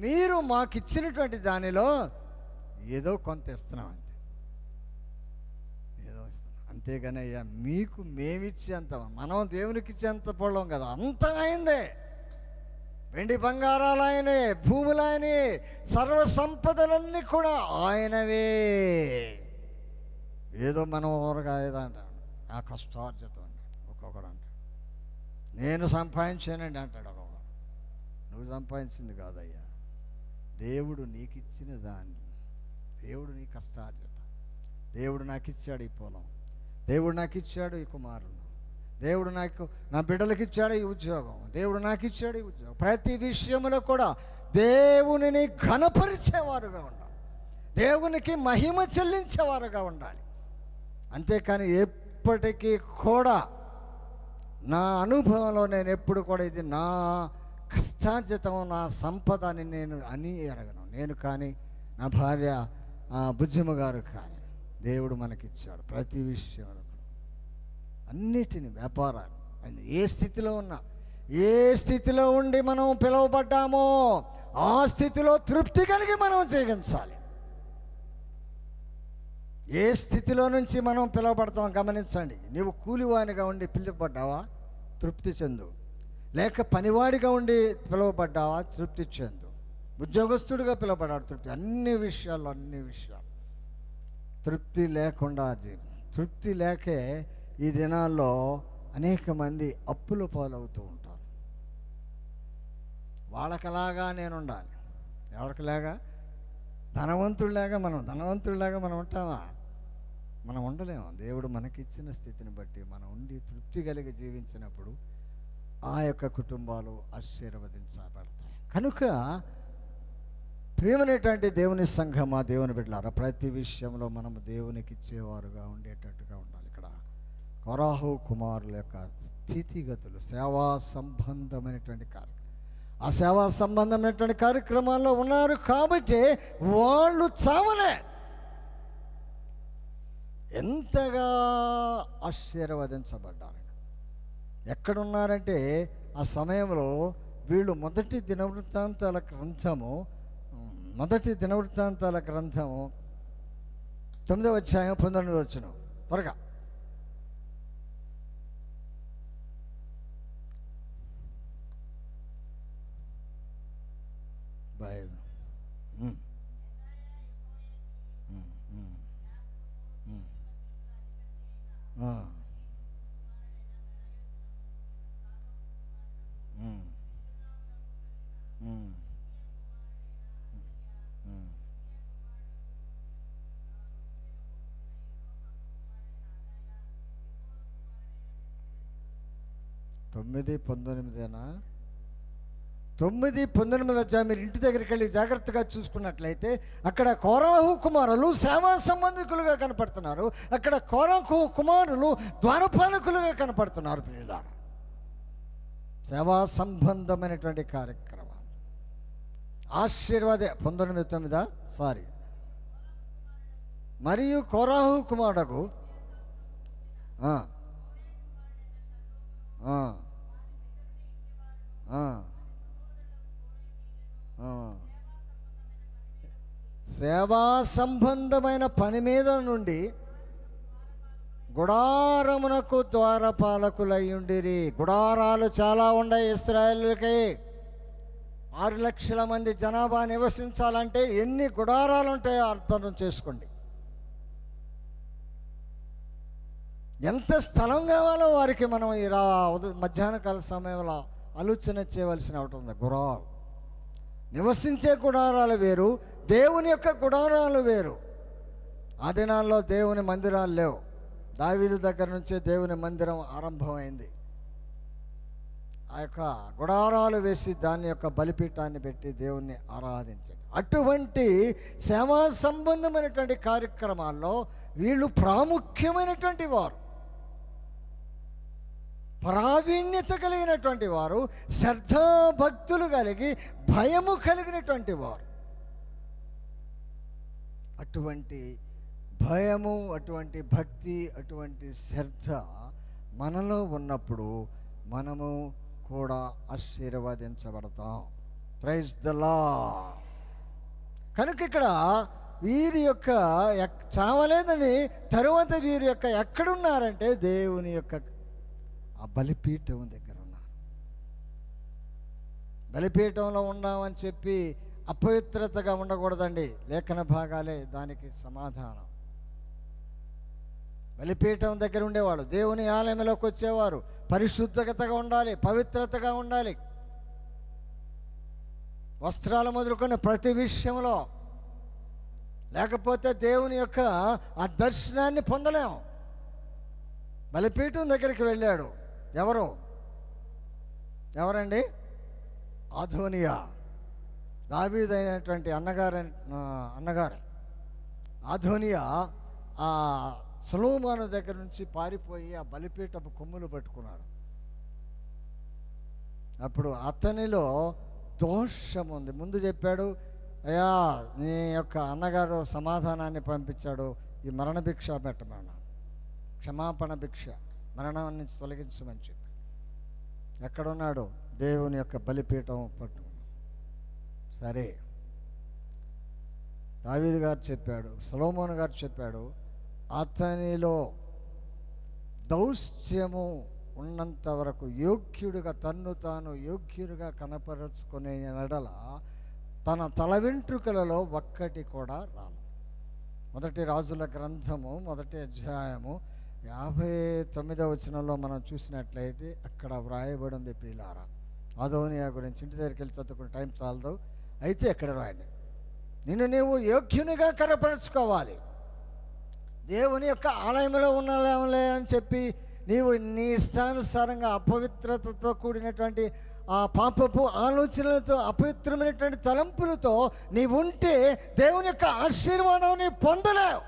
మీరు మాకు ఇచ్చినటువంటి దానిలో ఏదో కొంత ఇస్తున్నాం అంతే, ఏదో ఇస్తున్నాం అంతేగాని అయ్యా మీకు మేమిచ్చేంత, మనం దేవునికి ఇచ్చేంత పడడం కదా, అంత అయిందే. వెండి బంగారాలు ఆయనే, భూములు ఆయనే, సర్వ సంపదలన్నీ కూడా ఆయనవే. ఏదో మనం ఊరగా ఏదో అంటాడు, నా కష్టార్జితం అంటాడు ఒక్కొక్కడు, అంటాడు నేను సంపాదించానండి అంటాడు ఒక్కొక్కడు. నువ్వు సంపాదించింది కాదయ్యా, దేవుడు నీకు ఇచ్చిన దాన్ని, దేవుడు నీ కష్టార్జిత. దేవుడు నాకు ఇచ్చాడు ఈ పొలం, దేవుడు నాకు ఇచ్చాడు ఈ కుమారులు, దేవుడు నాకు, నా బిడ్డలకు ఇచ్చాడు ఈ ఉద్యోగం, దేవుడు నాకు ఇచ్చాడు ఈ ఉద్యోగం. ప్రతి విషయంలో కూడా దేవునిని ఘనపరిచేవారుగా ఉండాలి, దేవునికి మహిమ చెల్లించేవారుగా ఉండాలి. అంతేకాని ఎప్పటికీ కూడా నా అనుభవంలో నేను ఎప్పుడు కూడా ఇది నా కష్టార్జితం, నా సంపద అని నేను అని ఎరగను. నేను కానీ నా భార్య బుజ్జమ్మ గారు కానీ దేవుడు మనకిచ్చాడు ప్రతి విషయంలో అన్నిటిని, వ్యాపారాలు అండ్ ఏ స్థితిలో ఉన్నా, ఏ స్థితిలో ఉండి మనం పిలువబడ్డామో ఆ స్థితిలో తృప్తి కలిగి మనం జీవించాలి. ఏ స్థితిలో నుంచి మనం పిలువబడతాం గమనించండి. నీవు కూలివానిగా ఉండి పిలువబడ్డావా, తృప్తి చెందు. లేక పనివాడిగా ఉండి పిలువబడ్డావా, తృప్తి చెందు. ఉద్యోగస్తుడిగా పిలువబడ్డాడు, తృప్తి. అన్ని విషయాలు తృప్తి లేకుండా తృప్తి లేకే ఈ దినాల్లో అనేక మంది అప్పుల పాలవుతూ ఉంటారు. వాళ్ళకలాగా నేను ఉండాలి, ఎవరికిలాగా? ధనవంతుడిలాగా మనం ఉంటామా? మనం ఉండలేము. దేవుడు మనకిచ్చిన స్థితిని బట్టి మనం ఉండి తృప్తి కలిగి జీవించినప్పుడు ఆ యొక్క కుటుంబాలు ఆశీర్వదించబడతాయి. కనుక ప్రియమైనటువంటి దేవుని సంఘమా, దేవుని బిడ్డలారా, ప్రతి విషయంలో మనము దేవునికి ఇచ్చేవారుగా ఉండేటట్టుగా ఉండాలి. ఇక్కడ కొరాహు కుమారుల యొక్క స్థితిగతులు, సేవా సంబంధమైనటువంటి కార్యక్రమం, ఆ సేవా సంబంధమైనటువంటి కార్యక్రమాల్లో ఉన్నారు కాబట్టి వాళ్ళు చావలే. ఎంతగా ఆశీర్వదించబడ్డారు. ఎక్కడున్నారంటే ఆ సమయంలో వీళ్ళు మొదటి దినవృత్తాంతాల గ్రంథము 9వ అధ్యాయం 19వ వచనం త్వరగా. బైబిల్ తొమ్మిది 19 మీరు ఇంటి దగ్గరికి వెళ్ళి జాగ్రత్తగా చూసుకున్నట్లయితే అక్కడ కోరాహు కుమారులు సేవా సంబంధికులుగా కనపడుతున్నారు. అక్కడ కోరాహు కుమారులు ద్వారపాలకులుగా కనపడుతున్నారు. పిల్లలారా, సేవా సంబంధమైనటువంటి కార్యక్రమాలు ఆశీర్వాద 19:9 మరియు కోరాహు కుమారుడు సేవా సంబంధమైన పని మీద నుండి గుడారమునకు ద్వారపాలకులయ్యుండిరి. గుడారాలు చాలా ఉన్నాయి ఇశ్రాయేలుకి. 6 లక్షల మంది జనాభా నివసించాలంటే ఎన్ని గుడారాలు ఉంటాయో అర్థం చేసుకోండి. ఎంత స్థలం కావాలో వారికి మనం ఈ మధ్యాహ్న కాల సమయంలో ఆలోచన చేయవలసిన ఒకటి ఉంది. గుడారాలు, నివసించే గుడారాలు వేరు, దేవుని యొక్క గుడారాలు వేరు. ఆ దినాల్లో దేవుని మందిరాలు లేవు. దావీదు దగ్గర నుంచే దేవుని మందిరం ఆరంభమైంది. ఆ యొక్క గుడారాలు వేసి దాని యొక్క బలిపీఠాన్ని పెట్టి దేవుణ్ణి ఆరాధించండి. అటువంటి సేవా సంబంధమైనటువంటి కార్యక్రమాల్లో వీళ్ళు ప్రాముఖ్యమైనటువంటి వారు, ప్రావీణ్యత కలిగినటువంటి వారు, శ్రద్ధాభక్తులు కలిగి భయము కలిగినటువంటి వారు. అటువంటి భయము, అటువంటి భక్తి, అటువంటి శ్రద్ధ మనలో ఉన్నప్పుడు మనము కూడా ఆశీర్వదించబడతాం. Praise the lord. కనుక ఇక్కడ వీరి యొక్క చావలేదని తరువాత వీరి యొక్క ఎక్కడున్నారంటే దేవుని యొక్క ఆ బలిపీఠం దగ్గర ఉన్నారు. బలిపీఠంలో ఉన్నామని చెప్పి అపవిత్రతగా ఉండకూడదండి. లేఖన భాగాలే దానికి సమాధానం. బలిపీఠం దగ్గర ఉండేవాళ్ళు దేవుని ఆలయంలోకి వచ్చేవారు పరిశుద్ధతగా ఉండాలి, పవిత్రతగా ఉండాలి. వస్త్రాలు మొదలుకొని ప్రతి విషయంలో, లేకపోతే దేవుని యొక్క ఆ దర్శనాన్ని పొందలేం. బలిపీఠం దగ్గరికి వెళ్ళాడు. ఎవరండి? అదోనియా, దావీదైనటువంటి అన్నగారే. అదోనియా ఆ సొలొమోను దగ్గర నుంచి పారిపోయి ఆ బలిపీఠపు కొమ్ములు పట్టుకున్నాడు. అప్పుడు అతనిలో దోషం ఉంది. ముందు చెప్పాడు, అయ్యా నీ యొక్క అన్నగారు సమాధానాన్ని పంపించాడు, ఈ మరణ భిక్ష పెట్టమన్నాడు, క్షమాపణ భిక్ష, మరణం నుంచి తొలగించమని చెప్పి. ఎక్కడున్నాడు? దేవుని యొక్క బలిపీఠం పట్టుకున్నాడు. సరే, దావీదు గారు చెప్పాడు, సొలొమోను గారు చెప్పాడు, అతనిలో దౌష్ట్యము ఉన్నంత వరకు యోగ్యుడిగా తన్ను తాను యోగ్యుడిగా కనపరుచుకునే ఎడల తన తల వెంట్రుకలలో ఒక్కటి కూడా రాదు. మొదటి రాజుల గ్రంథము 1వ అధ్యాయము 59వ వచనంలో మనం చూసినట్లయితే అక్కడ వ్రాయబడి ఉంది, ప్రియులారా, అదోనియా గురించి. ఇంటి దగ్గరికి వెళ్ళి చదువుకునే టైం చాలదు, అయితే ఎక్కడ రాయండి. నిన్ను నీవు యోగ్యునిగా కనపరుచుకోవాలి. దేవుని యొక్క ఆలయంలో ఉన్నాలే అని చెప్పి నీవు నీ ఇష్టానుసారంగా అపవిత్రతతో కూడినటువంటి ఆ పాపపు ఆలోచనలతో, అపవిత్రమైనటువంటి తలంపులతో నీవు ఉంటే దేవుని యొక్క ఆశీర్వాదం నీ పొందలేవు.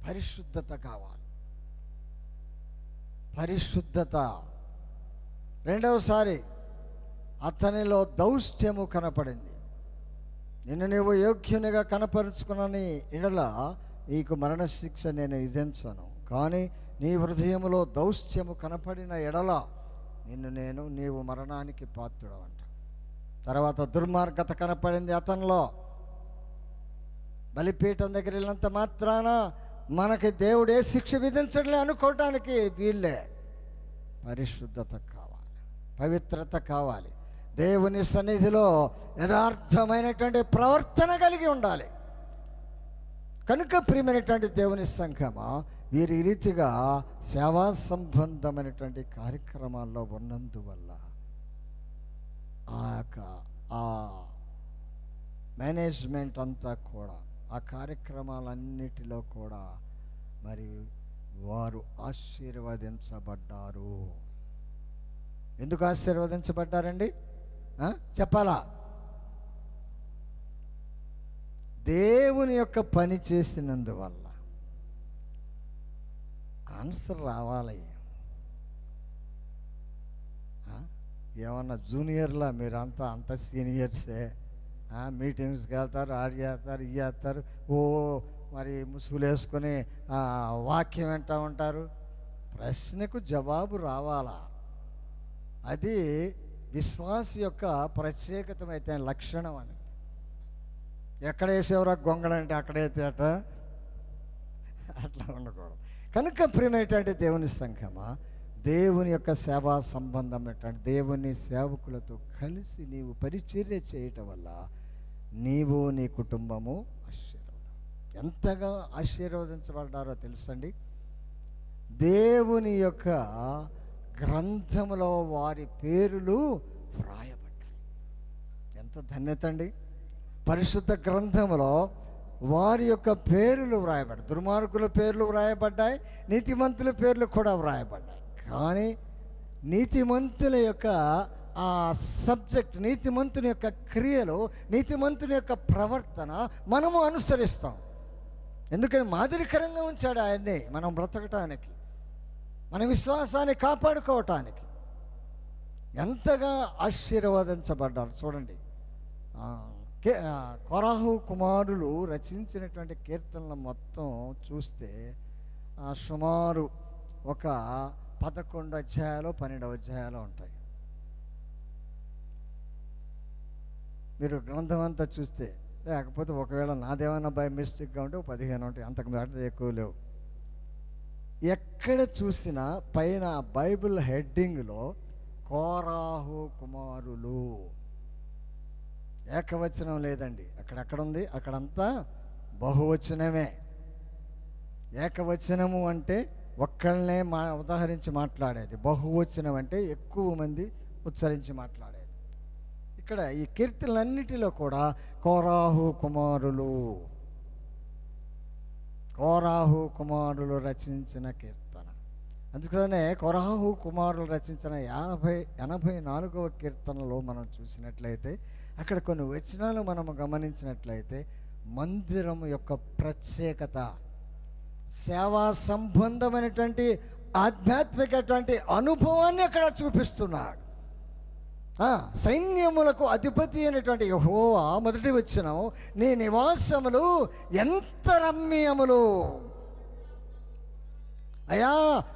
పరిశుద్ధత కావాలి, పరిశుద్ధత. రెండవసారి అతనిలో దౌష్ట్యము కనపడింది. నిన్ను నీవు యోగ్యునిగా కనపరుచుకున్నని ఎడల నీకు మరణశిక్ష నేను విధించను, కానీ నీ హృదయములో దౌష్ట్యము కనపడిన ఎడల నీవు మరణానికి పాత్రుడు అంట. తర్వాత దుర్మార్గత కనపడింది అతనిలో. బలిపీఠం దగ్గర వెళ్ళినంత మాత్రాన మనకి దేవుడే శిక్ష విధించడలే అనుకోవటానికి వీళ్ళే. పరిశుద్ధత కావాలి, పవిత్రత కావాలి, దేవుని సన్నిధిలో యథార్థమైనటువంటి ప్రవర్తన కలిగి ఉండాలి. కనుక ప్రియమైనటువంటి దేవుని సంఘమా, వీరు ఈ రీతిగా సేవా సంబంధమైనటువంటి కార్యక్రమాల్లో ఉన్నందువల్ల ఆ మేనేజ్మెంట్ అంతా కూడా, ఆ కార్యక్రమాలన్నిటిలో కూడా మరి వారు ఆశీర్వదించబడ్డారు. ఎందుకు ఆశీర్వదించబడ్డారండి? చెప్పాలా? దేవుని యొక్క పని చేసినందువల్ల. ఆన్సర్ రావాలి. ఏమన్నా జూనియర్లా మీరంతా అంత సీనియర్సే, మీటింగ్స్కి వెళ్తారు, ఆడి చేస్తారు, ఇవి చేస్తారు, మరి ముసుగులు వేసుకొని వాక్యం వింటూ ఉంటారు. ప్రశ్నకు జవాబు రావాలా? అది విశ్వాస యొక్క ప్రత్యేకతమైతే లక్షణం అని. ఎక్కడ వేసేవరా గొంగడంటే అక్కడైతే అట్లా ఉండకూడదు. కనుక ప్రియమైనటువంటి దేవుని సంఘమా, దేవుని యొక్క సేవా సంబంధమైనటువంటి దేవుని సేవకులతో కలిసి నీవు పరిచర్య చేయటం వల్ల నీవు నీ కుటుంబము ఎంతగా ఆశీర్వదించబడ్డారో తెలుసండి. దేవుని యొక్క గ్రంథములో వారి పేర్లు వ్రాయబడ్డాయి. ఎంత ధన్యత అండి! పరిశుద్ధ గ్రంథములో వారి యొక్క పేర్లు వ్రాయబడ్డాయి. దుర్మార్గుల పేర్లు వ్రాయబడ్డాయి, నీతిమంతుల పేర్లు కూడా వ్రాయబడ్డాయి. కానీ నీతిమంతుల యొక్క ఆ సబ్జెక్ట్, నీతిమంతుని యొక్క క్రియలు, నీతిమంతుని యొక్క ప్రవర్తన మనము అనుసరిస్తాం. ఎందుకని మాదిరికరంగా ఉంచాడు ఆయన్ని మనం బ్రతకటానికి, మన విశ్వాసాన్ని కాపాడుకోవటానికి. ఎంతగా ఆశీర్వదించబడ్డారు చూడండి. కొరాహు కుమారులు రచించినటువంటి కీర్తనలు మొత్తం చూస్తే సుమారు ఒక 11 అధ్యాయాలు 12 అధ్యాయాలు ఉంటాయి. మీరు గ్రంథం అంతా చూస్తే, లేకపోతే ఒకవేళ నాదేమైనా బై మిస్టేక్గా ఉంటే 15 ఉంటాయి, అంతకు మ్యాటర్ ఎక్కువ లేవు. ఎక్కడ చూసినా పైన బైబిల్ హెడ్డింగ్లో కోరాహు కుమారులు, ఏకవచనం లేదండి. అక్కడెక్కడ ఉంది? అక్కడంతా బహువచనమే. ఏకవచనము అంటే ఒక్కళ్ళనే ఉదాహరించి మాట్లాడేది, బహువచనం అంటే ఎక్కువ మంది ఉచ్చరించి మాట్లాడేది. ఇక్కడ ఈ కీర్తనలన్నిటిలో కూడా కోరాహు కుమారులు రచించిన కీర్తన. అందుకనే కోరాహు కుమారులు రచించిన 84వ కీర్తనలో మనం చూసినట్లయితే అక్కడ కొన్ని వచనాలు మనము గమనించినట్లయితే మందిరం యొక్క ప్రత్యేకత, సేవా సంబంధమైనటువంటి ఆధ్యాత్మికటువంటి అనుభవాన్ని అక్కడ చూపిస్తున్నాడు. సైన్యములకు అధిపతి అయినటువంటి యెహోవా మొదటి వచనం, నీ నివాసములు ఎంత రమ్యములు అయ్యా,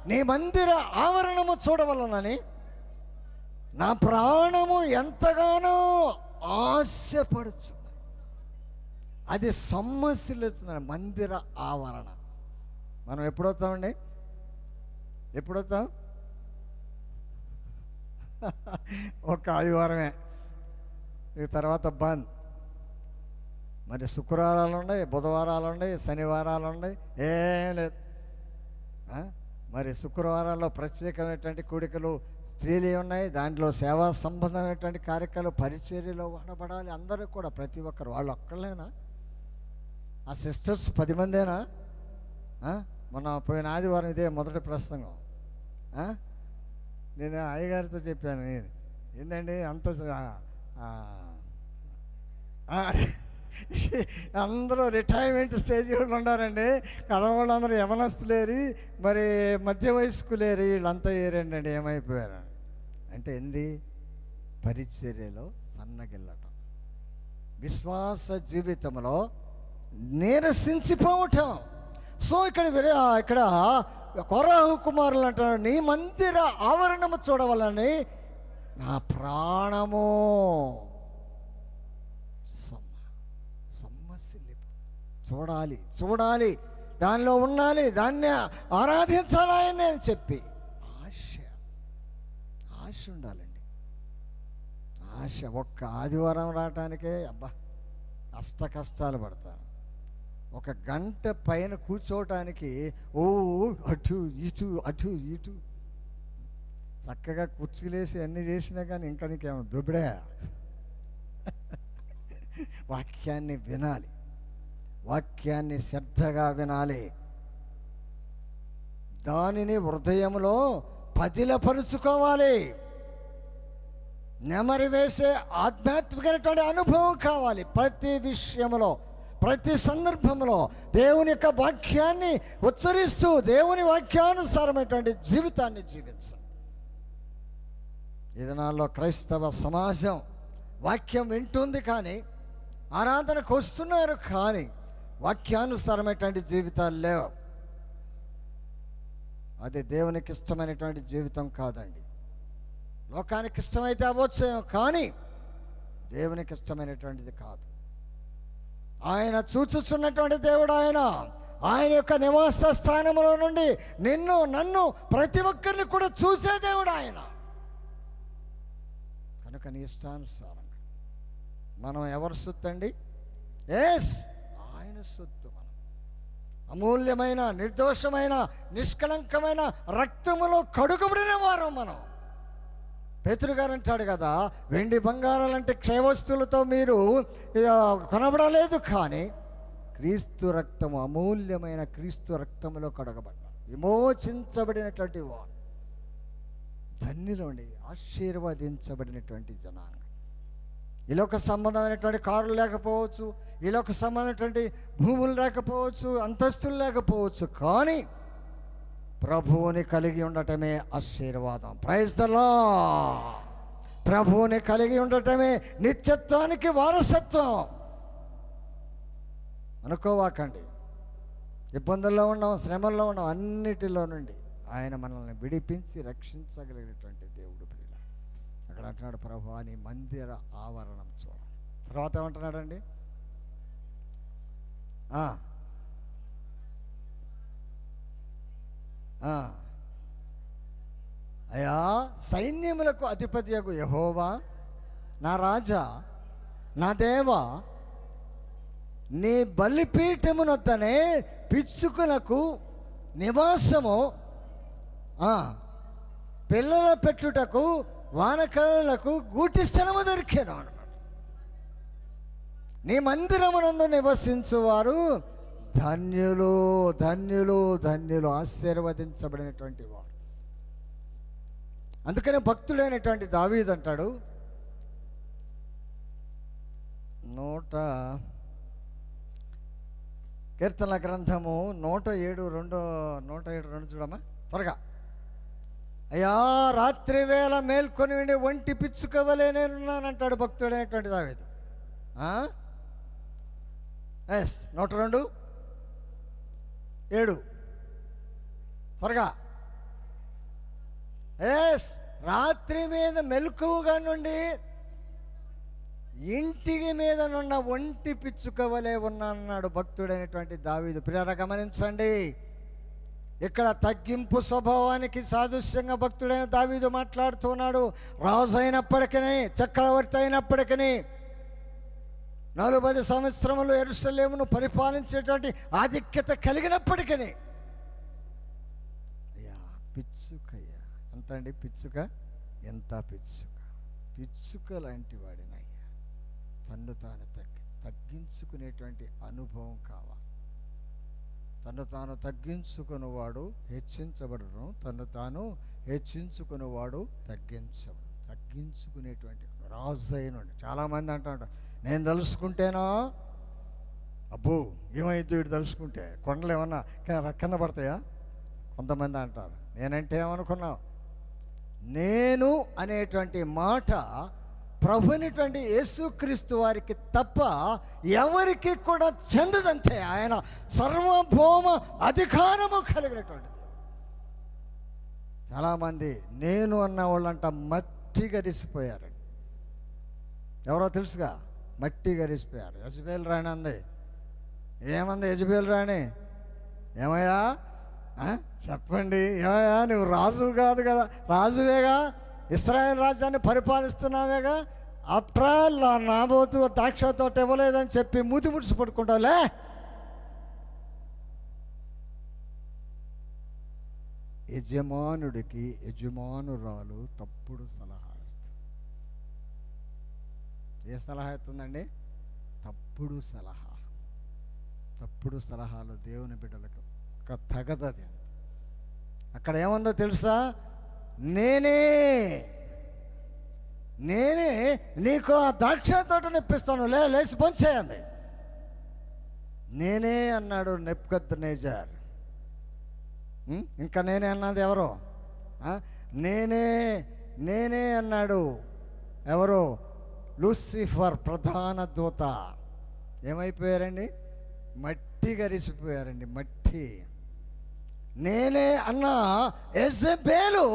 నీ మందిర ఆవరణము చూడవలనని నా ప్రాణము ఎంతగానో ఆశపడుచు. అది సొమ్మసిల్లుతుంది మందిర ఆవరణ. మనం ఎప్పుడొస్తామండి? ఎప్పుడొస్తాం? ఒక ఆదివారమే, ఈ తర్వాత బంద్. మరి శుక్రవారాలు ఉన్నాయి, బుధవారాలు ఉన్నాయి, శనివారాలు ఉన్నాయి, ఏం లేదు. మరి శుక్రవారాల్లో ప్రత్యేకమైనటువంటి కూడికలు స్త్రీలు ఉన్నాయి, దాంట్లో సేవా సంబంధమైనటువంటి కార్యక్రమాలు పరిచర్యలో వాడబడాలి. అందరూ కూడా, ప్రతి ఒక్కరు. వాళ్ళు ఒక్కళ్ళేనా? ఆ సిస్టర్స్ 10 మందేనా? మొన్న పోయిన ఆదివారం ఇదే మొదటి ప్రసంగం. నేను అయ్యగారితో చెప్పాను, ఏంటండి అంత అందరూ రిటైర్మెంట్ స్టేజ్ వాళ్ళు ఉన్నారండి, కథవాళ్ళు అందరూ యవనస్తులేరి, మరి మధ్య వయస్కులేరి, వీళ్ళంతా ఏరండి అండి. ఏమైపోయారు అంటే ఏంది? పరిచర్యలో సన్నగిల్లటం, విశ్వాస జీవితంలో నీరసించిపోవటం. సో ఇక్కడ కొరాహు కుమారులు అంటారు, నీ మందిర ఆవరణము చూడవలని నా ప్రాణము చూడాలి, దానిలో ఉండాలి, దాన్ని ఆరాధించాలని నేను చెప్పి ఆశ ఉండాలండి. ఆశ. ఒక్క ఆదివారం రావటానికే అబ్బా కష్టాలు పడతాను. 1 గంట పైన కూర్చోవటానికి అటు ఇటు చక్కగా కుర్చీలేసి అన్నీ చేసినా కానీ ఇంకా నీకేమో దుబ్బడే. వాక్యాన్ని వినాలి, వాక్యాన్ని శ్రద్ధగా వినాలి, దానిని హృదయంలో పదిలపరుచుకోవాలి. నెమరి వేసే ఆధ్యాత్మికమైనటువంటి అనుభవం కావాలి. ప్రతి విషయంలో, ప్రతి సందర్భంలో దేవుని యొక్క వాక్యాన్ని ఉచ్చరిస్తూ దేవుని వాక్యానుసారమైనటువంటి జీవితాన్ని జీవించాలి. ఈ దినాల్లో క్రైస్తవ సమాజం వాక్యం వింటుంది కానీ, ఆరాధనకు వస్తున్నారు కానీ, వాక్యానుసారమైనటువంటి జీవితాలు లేవు. అది దేవునికి ఇష్టమైనటువంటి జీవితం కాదండి. లోకానికి ఇష్టమైతే అవ్వచ్చు కానీ దేవునికి ఇష్టమైనటువంటిది కాదు. ఆయన చూచుచున్నటువంటి దేవుడు. ఆయన యొక్క నివాస స్థానంలో నుండి నిన్ను, నన్ను, ప్రతి ఒక్కరిని కూడా చూసే దేవుడు ఆయన. కనుక నీ ఇష్టానుసారంగా మనం ఎవరు సొత్తు అండి? ఆయన సొత్తు. మనం అమూల్యమైన, నిర్దోషమైన, నిష్కళంకమైన రక్తములో కడుగబడిన వారం మనం. పేతురు గారు అంటాడు కదా, వెండి బంగారాలంటే క్షయవస్తువులతో మీరు కొనబడలేదు, కానీ క్రీస్తు రక్తము, అమూల్యమైన క్రీస్తు రక్తములో కడగబడ్డారు, విమోచించబడినటువంటి వారు. ధన్యులండి, ఆశీర్వదించబడినటువంటి జనాంగం. ఇలాక సంబంధమైనటువంటి కారులు లేకపోవచ్చు, ఇలాక సంబంధమైనటువంటి భూములు లేకపోవచ్చు, అంతస్తులు లేకపోవచ్చు, కానీ ప్రభువుని కలిగి ఉండటమే ఆశీర్వాదం. Praise the Lord. ప్రభువుని కలిగి ఉండటమే నిత్యత్వానికి వారసత్వం. అనుకోవాకండి, ఇబ్బందుల్లో ఉన్నాం, శ్రమల్లో ఉన్నాం, అన్నిటిలో నుండి ఆయన మనల్ని విడిపించి రక్షించగలిగినటువంటి దేవుడు. ప్రియుల, అక్కడ అంటున్నాడు, ప్రభువా నీ మందిర ఆవరణం చూడాలి. తర్వాత ఏమంటున్నాడండి? అయ్యా, సైన్యములకు అధిపతియగు యెహోవా, నా రాజా, నా దేవా, నీ బలిపీఠమునొద్దనే పిచ్చుకులకు నివాసము, పిల్లల పెట్టుటకు వానకాలకు గూటి స్థలము దొరికాను అన్నమాట. నీ మందిరమునందు నివసించువారు ధన్యులు, ధన్యులు, ధన్యులు, ఆశీర్వదించబడినటువంటి వారు. అందుకనే భక్తుడైనటువంటి దావీదు అంటాడు, 100 కీర్తన గ్రంథము 107:2 చూడమ్మా త్వరగా. అయ్యా రాత్రి వేళ మేల్కొని ఉండి ఒంటి పిచ్చుకవలే నేనున్నానంటాడు భక్తుడైనటువంటి దావీదు. ఎస్ 102:7 త్వరగా. ఎస్ రాత్రి మీద మెలకువగా నుండి ఇంటికి మీద నున్న ఒంటి పిచ్చుకవలే ఉన్నానన్నాడు భక్తుడైనటువంటి దావీదు. ప్రియారా గమనించండి, ఇక్కడ తగ్గింపు స్వభావానికి సాదృశ్యంగా భక్తుడైన దావీదు మాట్లాడుతున్నాడు. రాజు అయినప్పటికీ, చక్రవర్తి అయినప్పటికీ, 40 సంవత్సరములు యెరూషలేమును పరిపాలించేటువంటి ఆధిక్యత కలిగినప్పటికీ అయ్యా పిచ్చుకయ్యా ఎంత అండి పిచ్చుక, ఎంత పిచ్చుక లాంటి వాడినయ్యా. తన్ను తాను తగ్గించుకునేటువంటి అనుభవం కావాలి. తను తాను తగ్గించుకునేవాడు హెచ్చించబడను, తను తాను హెచ్చించుకునేవాడు తగ్గించుకునేటువంటి రాజు అయినండి. చాలామంది అంటాడు, నేను తలుసుకుంటేనా అబ్బో ఏమైంది వీడు తలుసుకుంటే కొండలు ఏమన్నా కింద పడతాయా? కొంతమంది అంటారు. నేనంటే ఏమనుకున్నావు? నేను అనేటువంటి మాట ప్రభునిటువంటి యేసుక్రీస్తు వారికి తప్ప ఎవరికి కూడా చెందదంతే. ఆయన సర్వభౌమ అధికారము కలిగినటువంటిది. చాలామంది నేను అన్న వాళ్ళంట మట్టి గరిసిపోయారండి. ఎవరో తెలుసుగా, మట్టి గరిసిపోయారు. యెజబెల్ రాణి అంది. ఏమంది యెజబెల్ రాణి? ఏమయ్యా చెప్పండి, ఏమయ్యా నువ్వు రాజు కాదు కదా, రాజువేగా, ఇశ్రాయేల్ రాజ్యాన్ని పరిపాలిస్తున్నావేగా, ఆఫ్టర్ నాబోతు ద్రాక్ష తోట ఇవ్వలేదని చెప్పి మూతి ముడిచి పడుకుంటావులే. యజమానుడికి యజమానురాలు తప్పుడు సలహా ఇస్తుంది. ఏ సలహా ఇస్తుందండి? తప్పుడు సలహాలు దేవుని బిడ్డలకు తగదది. అక్కడ ఏముందో తెలుసా? నేనే నీకు ఆ ద్రాక్ష తోటను ఇప్పిస్తాను, లేచి పొంచేయండి. నేనే అన్నాడు నెబుకద్నెజర్. ఇంకా నేనే అన్నది ఎవరో? నేనే అన్నాడు ఎవరో? లూసిఫర్ ప్రధాన దూత. ఏమైపోయారండి? మట్టి గరిసిపోయారండి, మట్టి. నేనే అన్న యెజబెలు,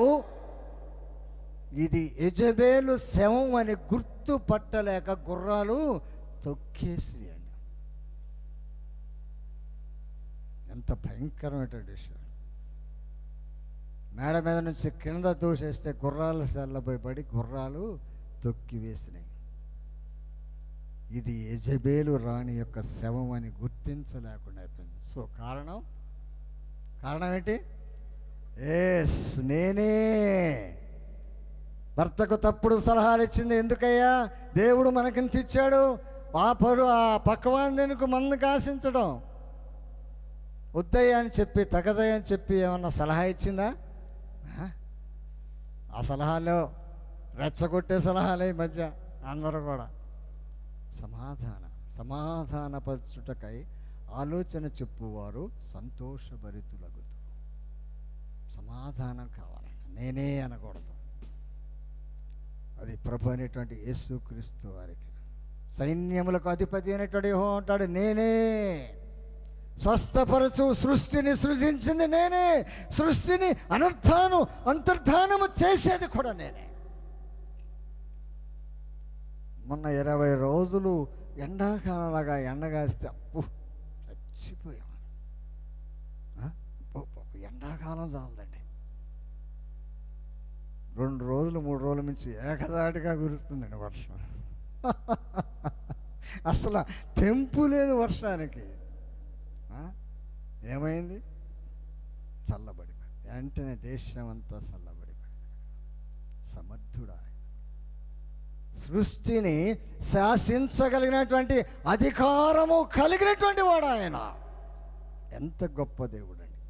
ఇది యెజబెలు శవం అని గుర్తుపట్టలేక గుర్రాలు తొక్కేసి అండి. ఎంత భయంకరమైనటువంటి విషయం. మేడ మీద నుంచి కింద దూసేస్తే గుర్రాలు సెల్లబోయి పడి గుర్రాలు తొక్కివేసినాయి. ఇది యెజబెలు రాణి యొక్క శవం అని గుర్తించలేకుండా అయిపోయింది. సో కారణం ఏంటి? నేనే భర్తకు తప్పుడు సలహాలు ఇచ్చింది. ఎందుకయ్యా? దేవుడు మనకింత ఇచ్చాడు, ఆ పక్కవాందెనుకు మందు కాసించడం వద్దయ్యా అని చెప్పి, తగదయ్య అని చెప్పి ఏమన్నా సలహా ఇచ్చిందా? ఆ సలహాలు రెచ్చగొట్టే సలహాలే ఈ మధ్య అందరూ కూడా. సమాధానపరచుటకై ఆలోచన చెప్పువారు సంతోషభరితులగుదు. సమాధానం కావాలండి, నేనే అనకూడదు. అది ప్రభు అనేటువంటి యేసుక్రీస్తు వారికి. సైన్యములకు అధిపతి అయినటువంటి యెహోవా అంటాడు, నేనే స్వస్థపరచు, సృష్టిని సృజించింది నేనే, సృష్టిని అంతర్ధానము చేసేది కూడా నేనే. మొన్న 20 రోజులు ఎండాకాలంలాగా ఎండగాస్తే అప్పు చచ్చిపోయాం. ఎండాకాలం చాలదండి. 2 రోజులు 3 రోజుల నుంచి ఏకదాటిగా కురుస్తుందండి వర్షం. అసలు తెంపు లేదు వర్షానికి. ఏమైంది? చల్లబడిపోయింది. వెంటనే దేశం అంతా చల్లబడిపోయింది. సమర్థుడా, సృష్టిని శాసించగలిగినటువంటి అధికారము కలిగినటువంటి వాడు ఆయన. ఎంత గొప్ప దేవుడు అండి!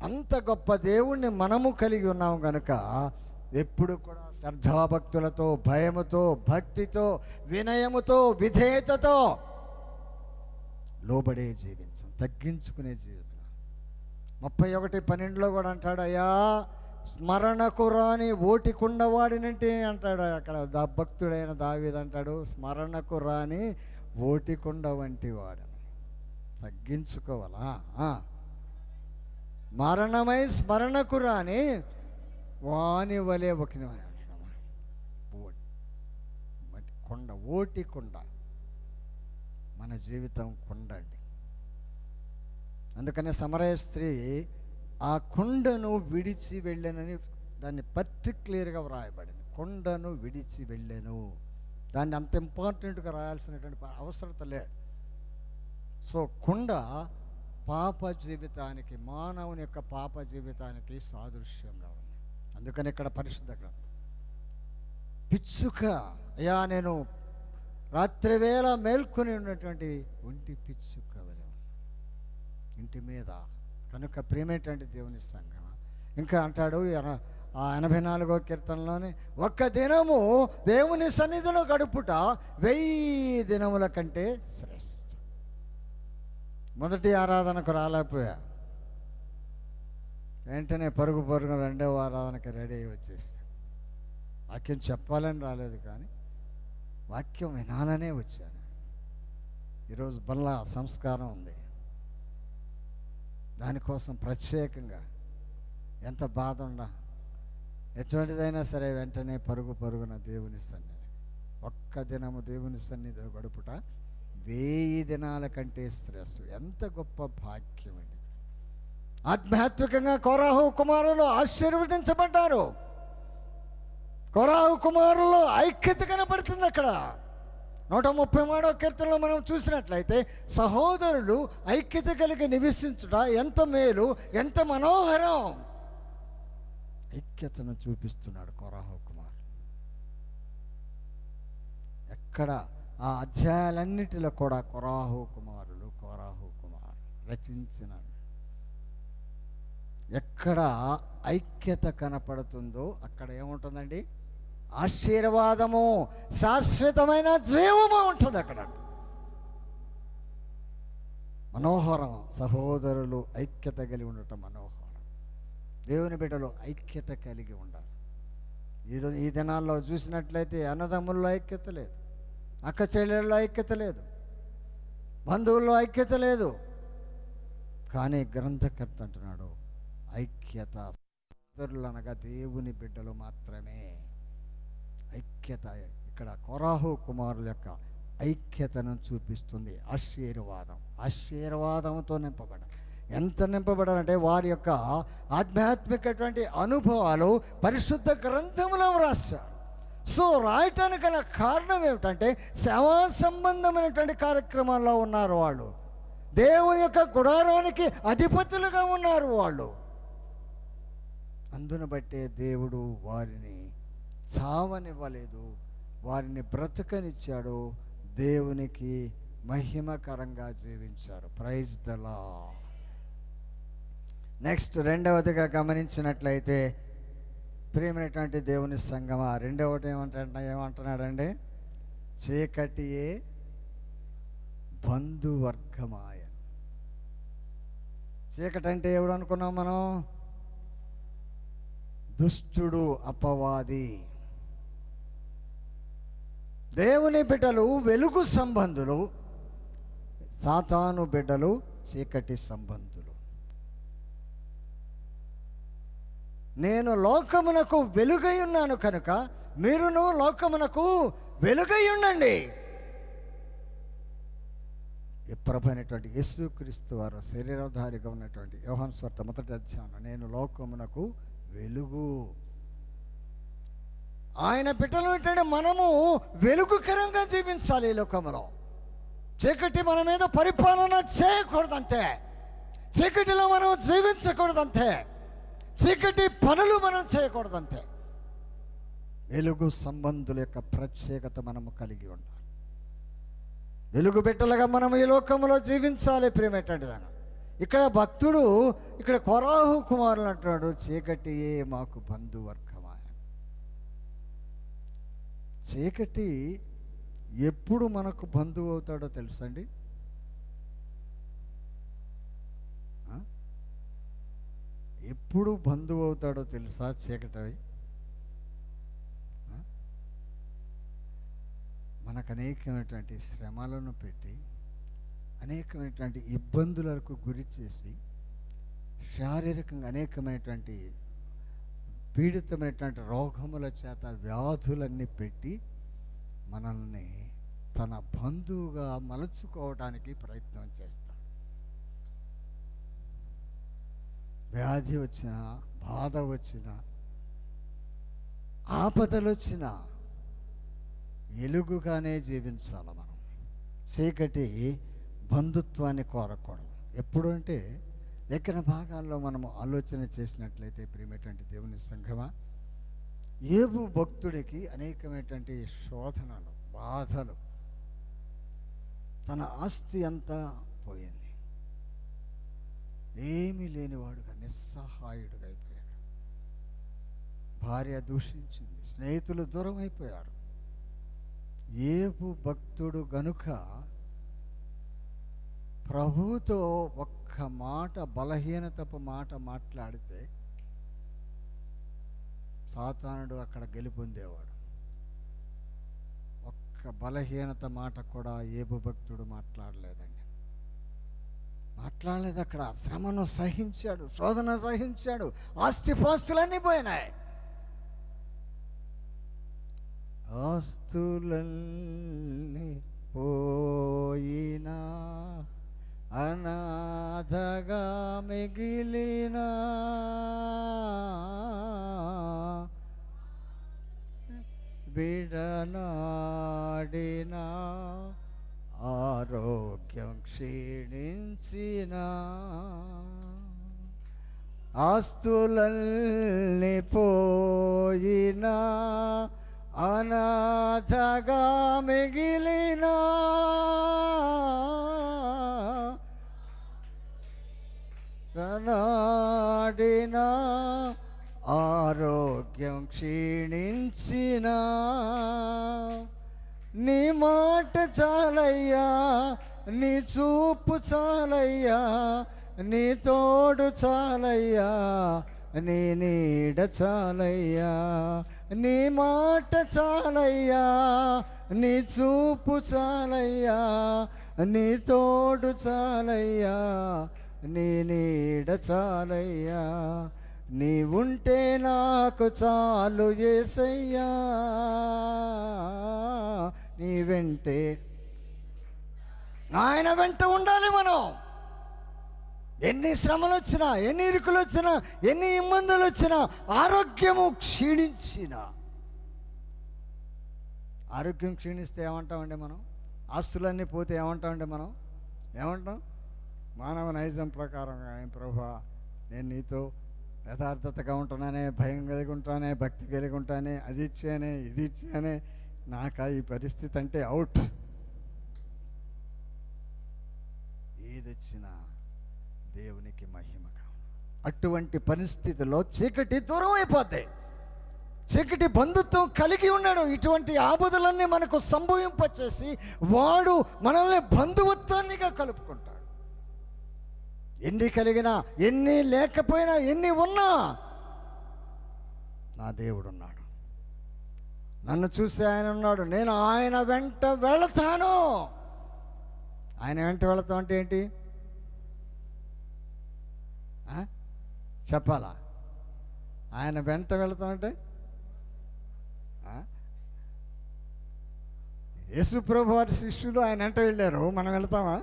అంత గొప్ప దేవుణ్ణి మనము కలిగి ఉన్నాము కనుక ఎప్పుడు కూడా శ్రద్ధాభక్తులతో, భయముతో, భక్తితో, వినయముతో, విధేయతతో లోబడే జీవించం, తగ్గించుకునే జీవితం. 31:12 కూడా అంటాడు, అయ్యా స్మరణకు రాని ఓటికుండవాడినంటే అంటాడు. అక్కడ భక్తుడైన దావీదు అంటాడు, స్మరణకు రాని ఓటికుండ వంటి వాడని. తగ్గించుకోవాలా? మరణమై స్మరణకు రాని వాని వలె ఒకని కొండ, ఓటి కొండ. మన జీవితం కొండ అండి. అందుకనే సమరయ స్త్రీ ఆ కొండను విడిచి వెళ్ళానని దాన్ని పర్టిక్యులర్గా వ్రాయబడింది. కొండను విడిచి వెళ్ళాను. దాన్ని అంత ఇంపార్టెంట్గా రాయాల్సినటువంటి అవసరత లేదు. సో కొండ పాప జీవితానికి, మానవుని యొక్క పాప జీవితానికి సాదృశ్యంగా ఉంది. అందుకని ఇక్కడ పరిశుద్ధ గ్రంథం పిచ్చుక, అయ్యా నేను రాత్రివేళ మేల్కొని ఉన్నటువంటి ఒంటి పిచ్చుక వలె ఇంటి మీద. కనుక ప్రియమైనటువంటి దేవుని సంఘం ఇంకా అంటాడు ఆ 84వ కీర్తనలోని, ఒక్క దినము దేవుని సన్నిధిలో గడుపుట 1000 దినముల కంటే శ్రేష్ఠ. మొదటి ఆరాధనకు రాలేకపోయా, వెంటనే పరుగున రెండవ ఆరాధనకి రెడీ అయ్యి వచ్చేసి, వాక్యం చెప్పాలని రాలేదు కానీ వాక్యం వినాలనే వచ్చాను. ఈరోజు బల్ల సంస్కారం ఉంది, దానికోసం ప్రత్యేకంగా ఎంత బాధ ఉండా, ఎటువంటిదైనా సరే వెంటనే పరుగున దేవుని సన్నిధి. ఒక్క దినము దేవుని సన్నిధిలో గడుపుట 1000 దినాల కంటే శ్రేష్ఠం. ఎంత గొప్ప భాగ్యం అండి. ఆధ్యాత్మికంగా కోరాహు కుమారులు ఆశీర్వదించబడ్డారు. కోరాహు కుమారులు ఐక్యత కనపడుతుంది అక్కడ. 133వ కీర్తనలో మనం చూసినట్లయితే సహోదరులు ఐక్యత కలిగి నివసించుట ఎంత మేలు, ఎంత మనోహరం. ఐక్యతను చూపిస్తున్నాడు కోరాహు కుమార్. ఎక్కడ ఆ అధ్యాయాలన్నిటిలో కూడా కోరాహు కుమార్ రచించిన ఎక్కడ ఐక్యత కనపడుతుందో అక్కడ ఏముంటుందండి? ఆశీర్వాదము, శాశ్వతమైన జీవము ఉంటుంది అక్కడ. మనోహరం. సహోదరులు ఐక్యత కలిగి ఉండటం మనోహరం. దేవుని బిడ్డలు ఐక్యత కలిగి ఉండాలి. ఈ దినాల్లో చూసినట్లయితే అన్నదమ్ముల్లో ఐక్యత లేదు, అక్క చెల్లెళ్ళలో ఐక్యత లేదు, బంధువుల్లో ఐక్యత లేదు. కానీ గ్రంథకర్త అంటున్నాడు ఐక్యత. సోదరులు అనగా దేవుని బిడ్డలు మాత్రమే. ఐక్యత ఇక్కడ కోరాహు కుమారుల యొక్క ఐక్యతను చూపిస్తుంది. ఆశీర్వాదంతో నింపబడాలి. ఎంత నింపబడాలంటే వారి యొక్క ఆధ్యాత్మికటువంటి అనుభవాలు పరిశుద్ధ గ్రంథంలో వ్రాశారు. సో రాయటానికి గల కారణం ఏమిటంటే సేవా సంబంధమైనటువంటి కార్యక్రమాల్లో ఉన్నారు వాళ్ళు. దేవుని యొక్క గుడారానికి అధిపతులుగా ఉన్నారు వాళ్ళు. అందును బట్టే దేవుడు వారిని చావనివ్వలేదు, వారిని బ్రతకనిచ్చాడు. దేవునికి మహిమకరంగా జీవించారు. Praise the lord. నెక్స్ట్ రెండవదిగా గమనించినట్లయితే ప్రియమైనటువంటి దేవుని సంగమా, రెండవది ఏమంటున్నాడండి? చీకటియే బంధువర్గమాయ. చీకటి అంటే ఎవడు అనుకున్నాం మనం? దుష్టుడు, అపవాది. దేవుని బిడ్డలు వెలుగు సంబంధులు, సాతాను బిడ్డలు చీకటి సంబంధులు. నేను లోకమునకు వెలుగై ఉన్నాను కనుక మీరును లోకమునకు వెలుగై ఉండండి. ప్రభు అయినటువంటి యేసుక్రీస్తు వారు శరీరధారిగా ఉన్నటువంటి యోహాను సువార్త 1వ అధ్యాయం, నేను లోకమునకు వెలుగు. ఆయన బిడ్డలు ఏంటంటే మనము వెలుగుకరంగా జీవించాలి. ఈ లోకంలో చీకటి మన మీద పరిపాలన చేయకూడదంతే, చీకటిలో మనం జీవించకూడదంతే, చీకటి పనులు మనం చేయకూడదంతే. వెలుగు సంబంధుల యొక్క ప్రత్యేకత మనము కలిగి ఉండాలి. వెలుగు బిడ్డలుగా మనం ఈ లోకంలో జీవించాలి. ప్రియమైనటువంటి దాన్ని ఇక్కడ భక్తుడు, ఇక్కడ కోరాహు కుమారులు అంటున్నాడు, చీకటియే మాకు బంధువర్గమాయ. చీకటి ఎప్పుడు మనకు బంధువు అవుతాడో తెలుసండి? ఎప్పుడు బంధువు అవుతాడో తెలుసా? చీకటి మనకు అనేకమైనటువంటి శ్రమలను పెట్టి, అనేకమైనటువంటి ఇబ్బందులకు గురి చేసి, శారీరకంగా అనేకమైనటువంటి పీడితమైనటువంటి రోగముల చేత వ్యాధులన్నీ పెట్టి మనల్ని తన బంధువుగా మలుచుకోవడానికి ప్రయత్నం చేస్తాడు. వ్యాధి వచ్చినా, బాధ వచ్చినా, ఆపదలు వచ్చినా ఎలుగుగానే జీవించాలి మనం. చీకటి బంధుత్వాన్ని కోరకూడదు. ఎప్పుడు అంటే లేఖన భాగాల్లో మనము ఆలోచన చేసినట్లయితే ప్రియమైనటువంటి దేవుని సంఘమా, యోబు భక్తుడికి అనేకమైనటువంటి శోధనలు, బాధలు, తన ఆస్తి అంతా పోయింది. ఏమీ లేనివాడుగా నిస్సహాయుడుగా అయిపోయాడు. భార్య దూషించింది, స్నేహితులు దూరం అయిపోయారు. యోబు భక్తుడు గనుక ప్రభువుతో ఒక్క మాట, బలహీనతపు మాట మాట్లాడితే సాతానుడు అక్కడ గెలుపొందేవాడు. ఒక్క బలహీనత మాట కూడా యోబు భక్తుడు మాట్లాడలేదండి. మాట్లాడలేదు. అక్కడ శ్రమను సహించాడు, శోధన సహించాడు. ఆస్తిపాస్తులన్నీ పోయినాయి. ఆస్తులన్నీ పోయినా, అనాథగా మిగిలిన, బిడనాడిన, ఆరోగ్యం క్షీణించిన, ఆస్తులన్నీ పోయినా, అనాథగా మిగిలిన, నాడిన, ఆరోగ్యం క్షీణించిన, నీ మాట చాలయ్యా, నీ చూపు చాలయ్యా, నీ తోడు చాలయ్యా, నీ నీడ చాలయ్యా, నీ మాట చాలయ్యా, నీ చూపు చాలయ్యా, నీ తోడు చాలయ్యా, నీ నీడ చాలయ్యా, నీ ఉంటే నాకు చాలు యేసయ్యా, నీ వెంటే, ఆయన వెంట ఉండాలి మనం. ఎన్ని శ్రమలు వచ్చినా, ఎన్ని ఇరుకులు వచ్చినా, ఎన్ని ఇబ్బందులు వచ్చినా, ఆరోగ్యము క్షీణించిన, ఆరోగ్యం క్షీణిస్తే ఏమంటామండి మనం? ఆస్తులన్నీ పోతే ఏమంటామండి మనం? ఏమంటాం? మానవ నైజం ప్రకారం, ప్రభువా నేను నీతో యథార్థతగా ఉంటున్నానే, భయం కలిగి ఉంటానే, భక్తి కలిగి ఉంటానే, అది ఇచ్చానే, ఇది ఇచ్చానే, నాకా ఈ పరిస్థితి అంటే అవుట్. ఏదొచ్చినా దేవునికి మహిమగా. అటువంటి పరిస్థితిలో చీకటి దూరం అయిపోద్ది. చీకటి బంధుత్వం కలిగి ఉన్నాడు. ఇటువంటి ఆపదలన్నీ మనకు సంభవింపచేసి వాడు మనల్ని బంధుత్వాన్నిగా కలుపుకుంటాడు. ఎన్ని కలిగినా, ఎన్ని లేకపోయినా, ఎన్ని ఉన్నా నా దేవుడు ఉన్నాడు. నన్ను చూసి ఆయన ఉన్నాడు, నేను ఆయన వెంట వెళతాను. ఆయన వెంట వెళతాం అంటే ఏంటి చెప్పాలా? ఆయన వెంట వెళతామంటే యేసు ప్రభు వారి శిష్యులు ఆయన వెంట వెళ్ళారు, మనం వెళ్తామా?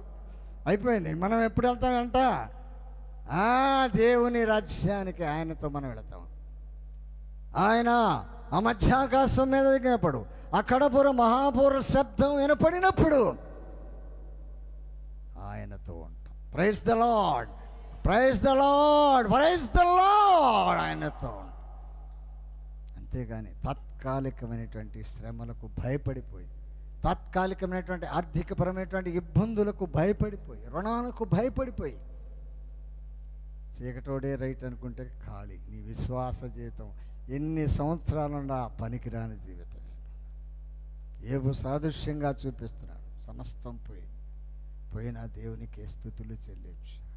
అయిపోయింది. మనం ఎప్పుడు వెళ్తామంట? దేవుని రాజ్యానికి ఆయనతో మనం వెళతాం. ఆయన ఆ మధ్యాకాశం మీద దిగినప్పుడు, ఆ కడపుర మహాపూర శబ్దం వినపడినప్పుడు ఆయనతో ఉంటాం. Praise the Lord, praise the Lord, praise the Lord. ఆయనతో ఉంటాం. అంతేగాని తాత్కాలికమైనటువంటి శ్రమలకు భయపడిపోయి, తాత్కాలికమైనటువంటి ఆర్థికపరమైనటువంటి ఇబ్బందులకు భయపడిపోయి, రుణాలకు భయపడిపోయి చీకటోడే రైట్ అనుకుంటే ఖాళీ. నీ విశ్వాస జీవితం ఎన్ని సంవత్సరాలున్నా పనికిరాని జీవితం. యోబు సాదృశ్యంగా చూపిస్తున్నాడు. సమస్తం పోయినా దేవునికి స్తుతులు చెల్లించాడు,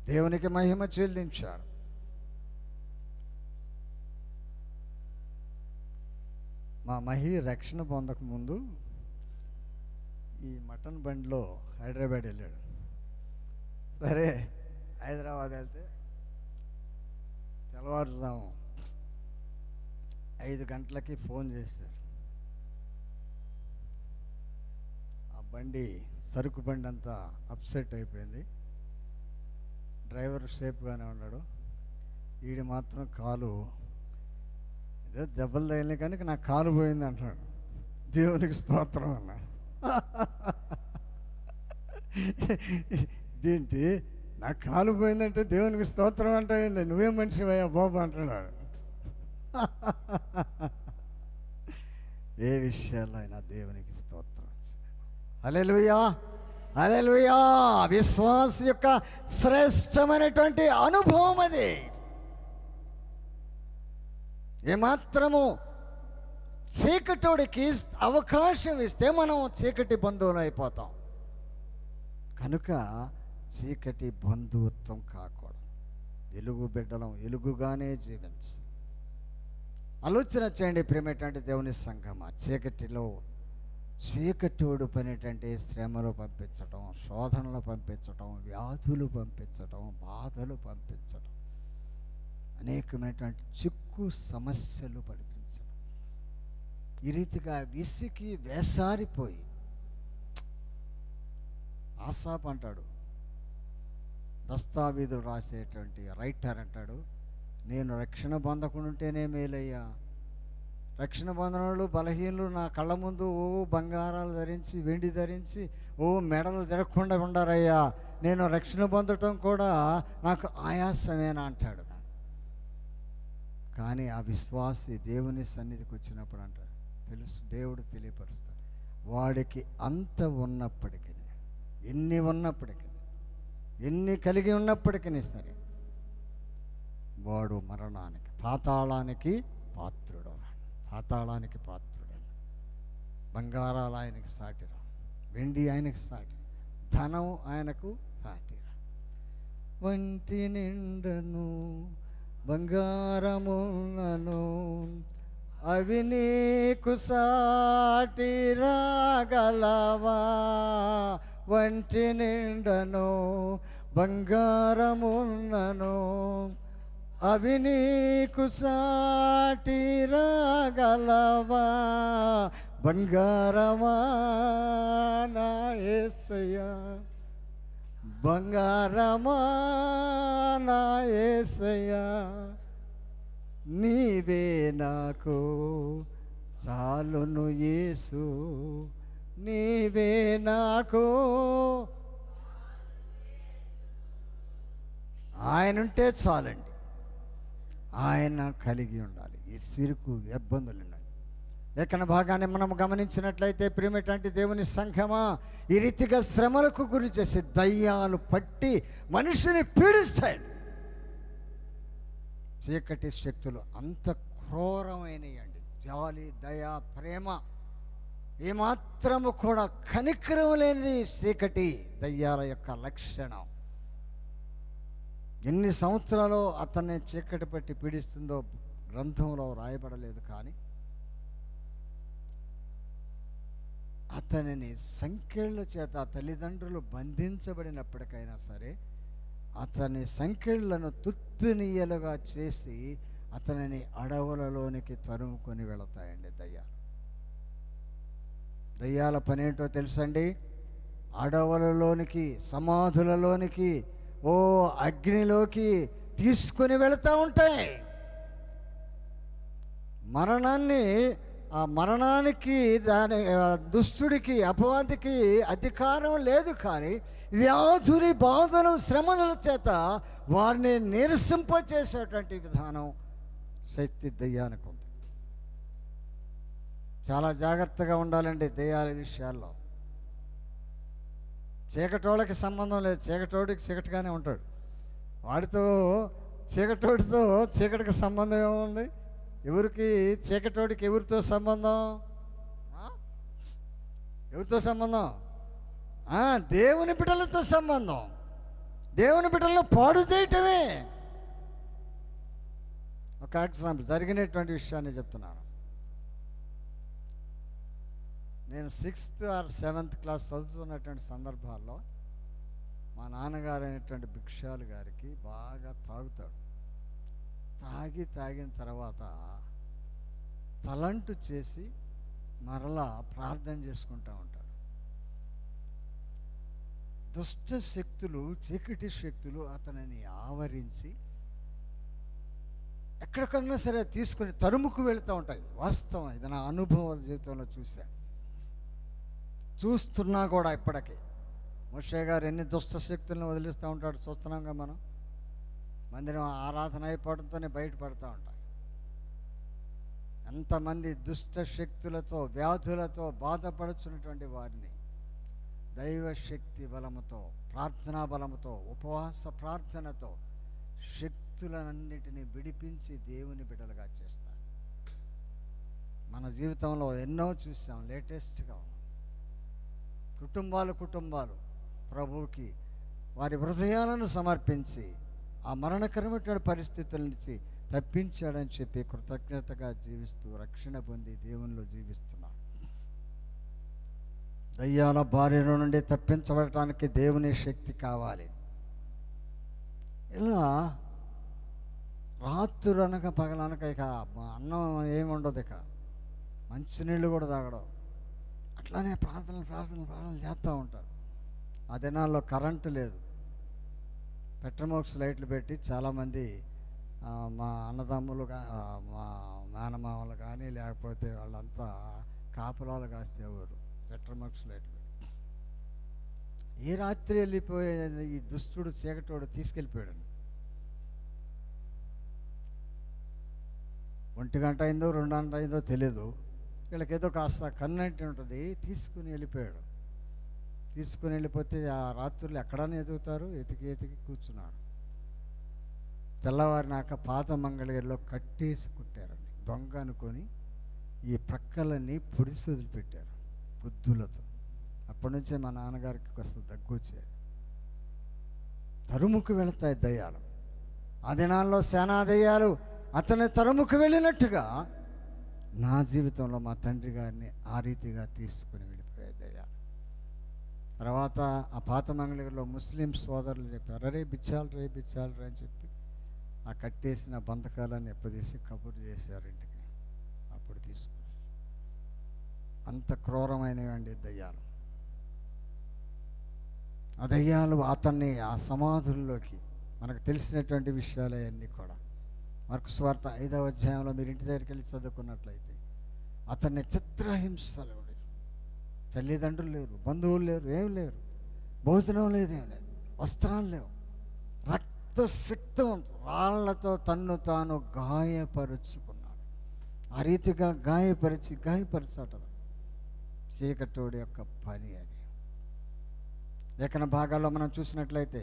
దేవునికి మహిమ చెల్లించాడు. మా మహి రక్షణ పొందక ముందు ఈ మటన్ బండిలో హైదరాబాద్ వెళ్ళాడు. సరే హైదరాబాద్ వెళ్తే తెల్లవారుజాము 5 గంటలకి ఫోన్ చేశారు. ఆ బండి సరుకు బండి అంతా అప్సెట్ అయిపోయింది. డ్రైవర్ సేఫ్గానే ఉన్నాడు. వీడి మాత్రం కాలు ఏదో దెబ్బలు తగిలిన కానీ నా కాలు పోయింది అంటున్నాడు. దేవునికి స్తోత్రం అన్నా. ఇదేంటి నా కాలు పోయిందంటే దేవునికి స్తోత్రం అంటావేంది, నువ్వేం మనిషివయ్యా బాబు అంటున్నాడు. ఏ విషయాల్లో అయినా దేవునికి స్తోత్రం. హల్లెలూయా, హల్లెలూయా. విశ్వాస యొక్క శ్రేష్టమైనటువంటి అనుభవం అది. ఏమాత్రము చీకటోడికి అవకాశం ఇస్తే మనం చీకటి బంధువులు అయిపోతాం. కనుక చీకటి బంధుత్వం కాకూడదు. వెలుగు బిడ్డలం వెలుగుగానే జీవించి ఆలోచన చేయండి ప్రియమైనటువంటి దేవుని సంఘమా. చీకటోడు పనేటంటే శ్రమలు పంపించటం, శోధనలు పంపించటం, వ్యాధులు పంపించటం, బాధలు పంపించటం, అనేకమైనటువంటి చిక్కు సమస్యలు పంపించడం. ఈ రీతిగా విసికి వేసారిపోయి ఆసాప్ అంటాడు, దస్తావీదులు రాసేటువంటి రైటర్ అంటాడు, నేను రక్షణ పొందకుండానే మేలయ్యా. రక్షణ పొందనోళ్ళు బలహీనులు నా కళ్ళ ముందు బంగారాలు ధరించి వెండి ధరించి మెడలు తిరగకుండా ఉండారయ్యా. నేను రక్షణ పొందటం కూడా నాకు ఆయాసమేనా అంటాడు. కానీ ఆ విశ్వాసి దేవుని సన్నిధికి వచ్చినప్పుడు అంటాడు, తెలుసు దేవుడు తెలియపరుస్తాడు. వాడికి అంత ఉన్నప్పటికీ, ఎన్ని ఉన్నప్పటికీ, ఎన్ని కలిగి ఉన్నప్పటికీ సరే, వాడు మరణానికి పాతాళానికి పాత్రుడు. పాతాళానికి పాత్రుడు. బంగారాలు ఆయనకి సాటిరా, వెండి ఆయనకి సాటి, ధనం ఆయనకు సాటిరా. వంటి నిండను బంగారములను అవి నీకు సాటి రాగలవా. వంటి నిండను బంగారములను అవి నీకు సాటి రాగలవా. బంగారమా నా యేసయ్యా, బంగారమా నా యేసయ్యా, నీవే నాకు చాలును యేసు, నీవే నాకు. ఆయనుంటే చాలండి, ఆయన కలిగి ఉండాలి. ఈ సిరుకు ఇబ్బందులు ఉన్నాయి. లేఖన భాగాన్ని మనం గమనించినట్లయితే ప్రియమైనటువంటి దేవుని సంఘమా, ఈ రీతిగా శ్రమలకు గురి చేసి దయ్యాలు పట్టి మనిషిని పీడిస్తాయి. చీకటి శక్తులు అంత క్రూరమైనయండి. జాలి, దయ, ప్రేమ ఏమాత్రము కూడా కనికరం లేని చీకటి దయ్యాల యొక్క లక్షణం. ఎన్ని సంవత్సరాలు అతన్ని చీకటి పట్టి పీడిస్తుందో గ్రంథంలో రాయబడలేదు. కానీ అతనిని సంకెళ్ళ చేత తల్లిదండ్రులు బంధించబడినప్పటికైనా సరే అతని సంకెళ్లను తుత్తునీయలుగా చేసి అతనిని అడవులలోనికి తరుముకొని వెళతాయండి దయ్యాలు. దయ్యాల పనేంటో తెలుసండి? అడవులలోనికి, సమాధులలోనికి, అగ్నిలోకి తీసుకొని వెళుతూ ఉంటాయి. మరణానికి దాని దుష్టుడికి, అపవాదికి అధికారం లేదు. కానీ వ్యాధుని, బాధలు, శ్రమల చేత వారిని నిరసింపచేసేటువంటి విధానం శక్తి దయ్యానికి ఉంది. చాలా జాగ్రత్తగా ఉండాలండి దయ్యాల విషయాల్లో. చీకటోళ్ళకి సంబంధం లేదు. చీకటోడికి చీకటిగానే ఉంటాడు. వాడితో చీకటోడితో చీకటికి సంబంధం ఏముంది? ఎవరికి చీకటోడికి ఎవరితో సంబంధం? ఎవరితో సంబంధం? దేవుని బిడ్డలతో సంబంధం. దేవుని బిడ్డలను పాడు చేయటమే. ఒక ఎగ్జాంపుల్ జరిగినటువంటి విషయాన్ని చెప్తున్నాను. నేను 6th or 7th క్లాస్ చదువుతున్నటువంటి సందర్భాల్లో మా నాన్నగారు అయినటువంటి భిక్షాలు గారికి బాగా తాగుతాడు. తాగిన తర్వాత తలంటు చేసి మరలా ప్రార్థన చేసుకుంటూ ఉంటాడు. దుష్ట శక్తులు, చీకటి శక్తులు అతనిని ఆవరించి ఎక్కడికన్నా సరే తీసుకొని తరుముకు వెళుతూ ఉంటాయి. వాస్తవం, ఇది నా అనుభవ జీవితంలో చూస్తున్నా కూడా ఇప్పటికీ. మోషే గారు ఎన్ని దుష్ట శక్తులను వదిలిస్తూ ఉంటాడు చూస్తున్నాంగా మనం. మందిరం ఆరాధన అయిపోవడంతోనే బయటపడుతూ ఉంటాయి. ఎంతమంది దుష్ట శక్తులతో, వ్యాధులతో బాధపడుచున్నటువంటి వారిని దైవశక్తి బలముతో, ప్రార్థనా బలముతో, ఉపవాస ప్రార్థనతో శక్తులన్నిటినీ విడిపించి దేవుని బిడ్డలుగా చేస్తారు. మన జీవితంలో ఎన్నో చూసాం. లేటెస్ట్గా ఉన్నాం. కుటుంబాలు ప్రభువుకి వారి హృదయాలను సమర్పించి ఆ మరణకరమైన పరిస్థితుల నుంచి తప్పించాడని చెప్పి కృతజ్ఞతగా జీవిస్తూ రక్షణ పొంది దేవునిలో జీవిస్తున్నారు. దయ్యాల బారిన నుండి తప్పించబడటానికి దేవుని శక్తి కావాలి. ఇలా రాత్రులనక పగలనక ఇక అన్నం ఏముండదు, ఇక మంచినీళ్ళు కూడా తాగడం. అట్లానే ప్రార్థనలు చేస్తూ ఉంటారు. ఆ దినాల్లో కరెంటు లేదు. పెట్రోమాక్స్ లైట్లు పెట్టి చాలామంది మా అన్నదమ్ములు, మా మేనమామలు కానీ లేకపోతే వాళ్ళంతా కాపురాలు కాసేవారు పెట్రోమాక్స్ లైట్లు పెట్టి. ఏ రాత్రి వెళ్ళిపోయే ఈ దుష్టుడు చీకటోడు తీసుకెళ్ళిపోయాడు. 1 గంట అయిందో 2 గంట అయిందో తెలియదు. వీళ్ళకి ఏదో కాస్త కన్నంటి ఉంటుంది, తీసుకుని వెళ్ళిపోయాడు. తీసుకుని వెళ్ళిపోతే ఆ రాత్రులు ఎక్కడనే ఎదుగుతారు, ఎతికి కూర్చున్నారు. తెల్లవారినాక పాత మంగళగిరిలో కట్టేసి కుట్టారండి. దొంగ అనుకొని ఈ ప్రక్కలన్నీ పొడిసి వదిలిపెట్టారు గుద్దులతో. అప్పటి నుంచే మా నాన్నగారికి కాస్త దగ్గు వచ్చేది. తరుముకు వెళతాయి దయ్యాలు. ఆ దినాల్లో సేనా దయ్యాలు అతని తరుముకు వెళ్ళినట్టుగా నా జీవితంలో మా తండ్రి గారిని ఆ రీతిగా తీసుకుని వెళ్ళిపోయాయి దయ్యాలు. తర్వాత ఆ పాత మంగళగిరిలో ముస్లిం సోదరులు చెప్పారు, అరే బిచ్చాలరే అని చెప్పి ఆ కట్టేసిన బంధకాలను ఎప్పదీసి కబురు చేశారు ఇంటికి. అప్పుడు తీసుకుని అంత క్రూరమైనవండి దయ్యాలు. ఆ దయ్యాలు అతన్ని ఆ సమాధుల్లోకి, మనకు తెలిసినటువంటి విషయాలే అన్నీ కూడా మార్కు సువార్త 5వ అధ్యాయంలో మీరు ఇంటి దగ్గరికి వెళ్ళి చదువుకున్నట్లయితే అతన్ని చిత్రహింసలు, తల్లిదండ్రులు లేరు, బంధువులు లేరు, ఏం లేరు, భోజనం లేదు, ఏం లేదు, వస్త్రాలు లేవు, రక్తసిక్తవంతుడు, రాళ్లతో తన్ను తాను గాయపరుచుకున్నాడు. ఆ రీతిగా గాయపరచటం చీకటోడి యొక్క పని. అది లేఖన భాగాల్లో మనం చూసినట్లయితే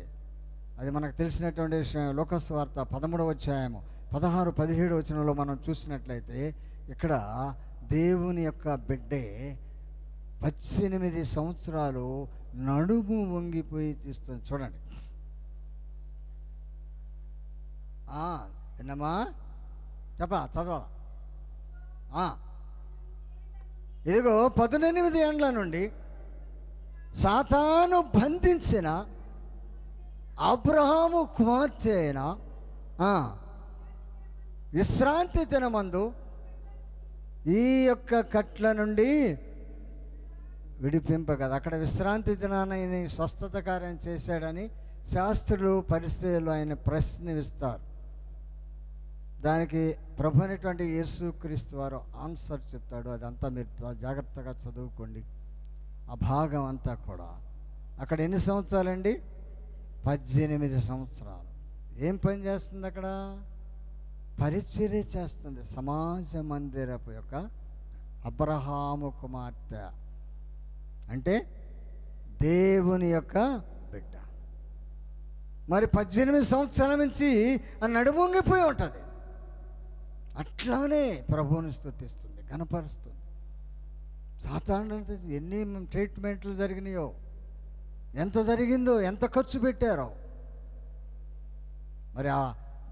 అది మనకు తెలిసినటువంటి విషయం. లోకాసు వార్త 13వ అధ్యాయము 16-17 వచనంలో మనం చూసినట్లయితే ఇక్కడ దేవుని యొక్క బిడ్డే 18 సంవత్సరాలు నడుము వంగిపోయి తీస్తుంది. చూడండి, విన్నమ్మా, చదవాలా? ఇదిగో 18 ఏండ్ల నుండి సాతాను బంధించిన అబ్రహాము కుమార్తె అయిన విశ్రాంతి దినమందు ఈ యొక్క కట్ల నుండి విడిపింపగలదు. అక్కడ విశ్రాంతి దినాన ఆయన స్వస్థత కార్యం చేశాడని శాస్త్రులు, పరిస్థితులు ఆయన ప్రశ్నిస్తారు. దానికి ప్రభు అనేటువంటి యేసుక్రీస్తు వారు ఆన్సర్ చెప్తాడు. అదంతా మీరు జాగ్రత్తగా చదువుకోండి. ఆ భాగం అంతా కూడా అక్కడ ఎన్ని సంవత్సరాలండి? 18 సంవత్సరాలు. ఏం పని చేస్తుంది అక్కడ? పరిచర్య చేస్తుంది. సమాజ మందిరపు యొక్క అబ్రహాము కుమార్తె అంటే దేవుని యొక్క బిడ్డ. మరి 18 సంవత్సరాల నుంచి నడుమొంగిపోయి ఉంటుంది. అట్లానే ప్రభువుని స్తుతిస్తుంది, కనపరుస్తుంది. సాధారణ ఎన్ని ట్రీట్మెంట్లు జరిగినాయో, ఎంత జరిగిందో, ఎంత ఖర్చు పెట్టారో. మరి ఆ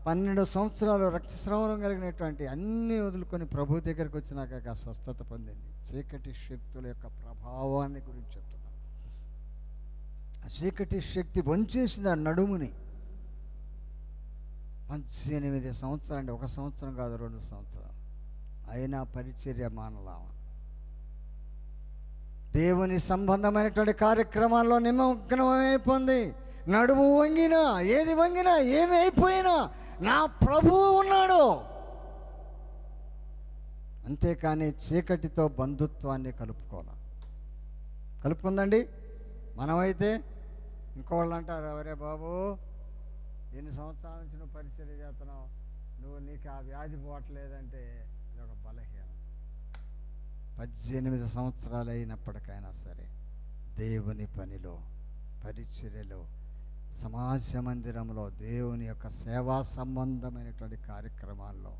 12 సంవత్సరాలు రక్తస్రావం కలిగినటువంటి అన్నీ వదులుకొని ప్రభు దగ్గరికి వచ్చినాక ఆ స్వస్థత పొందింది. చీకటి శక్తుల యొక్క ప్రభావాన్ని గురించి చెప్తున్నాను. ఆ చీకటి శక్తి వంచేసింది ఆ నడుముని. 18 సంవత్సరాలు అండి, 1 సంవత్సరం కాదు 2 సంవత్సరాలు అయినా పరిచర్య మానలా. దేవుని సంబంధమైనటువంటి కార్యక్రమాల్లో నిమగ్నమైపోయింది. నడుము వంగినా, ఏది వంగినా, ఏమి అయిపోయినా నా ప్రభువు ఉన్నాడు. అంతేకాని చీకటితో బంధుత్వాన్ని కలుపుకుందండి. మనమైతే ఇంకోళ్ళు అంటారు, ఎవరే బాబు ఎన్ని సంవత్సరాల నుంచి నువ్వు పరిచర్య చేస్తున్నావు, నీకు ఆ వ్యాధి పోవట్లేదంటే అది ఒక బలహీనం. 18 సంవత్సరాలు అయినప్పటికైనా సరే దేవుని పనిలో, పరిచర్యలో, సమాజ మందిరంలో, దేవుని యొక్క సేవా సంబంధమైనటువంటి కార్యక్రమాల్లో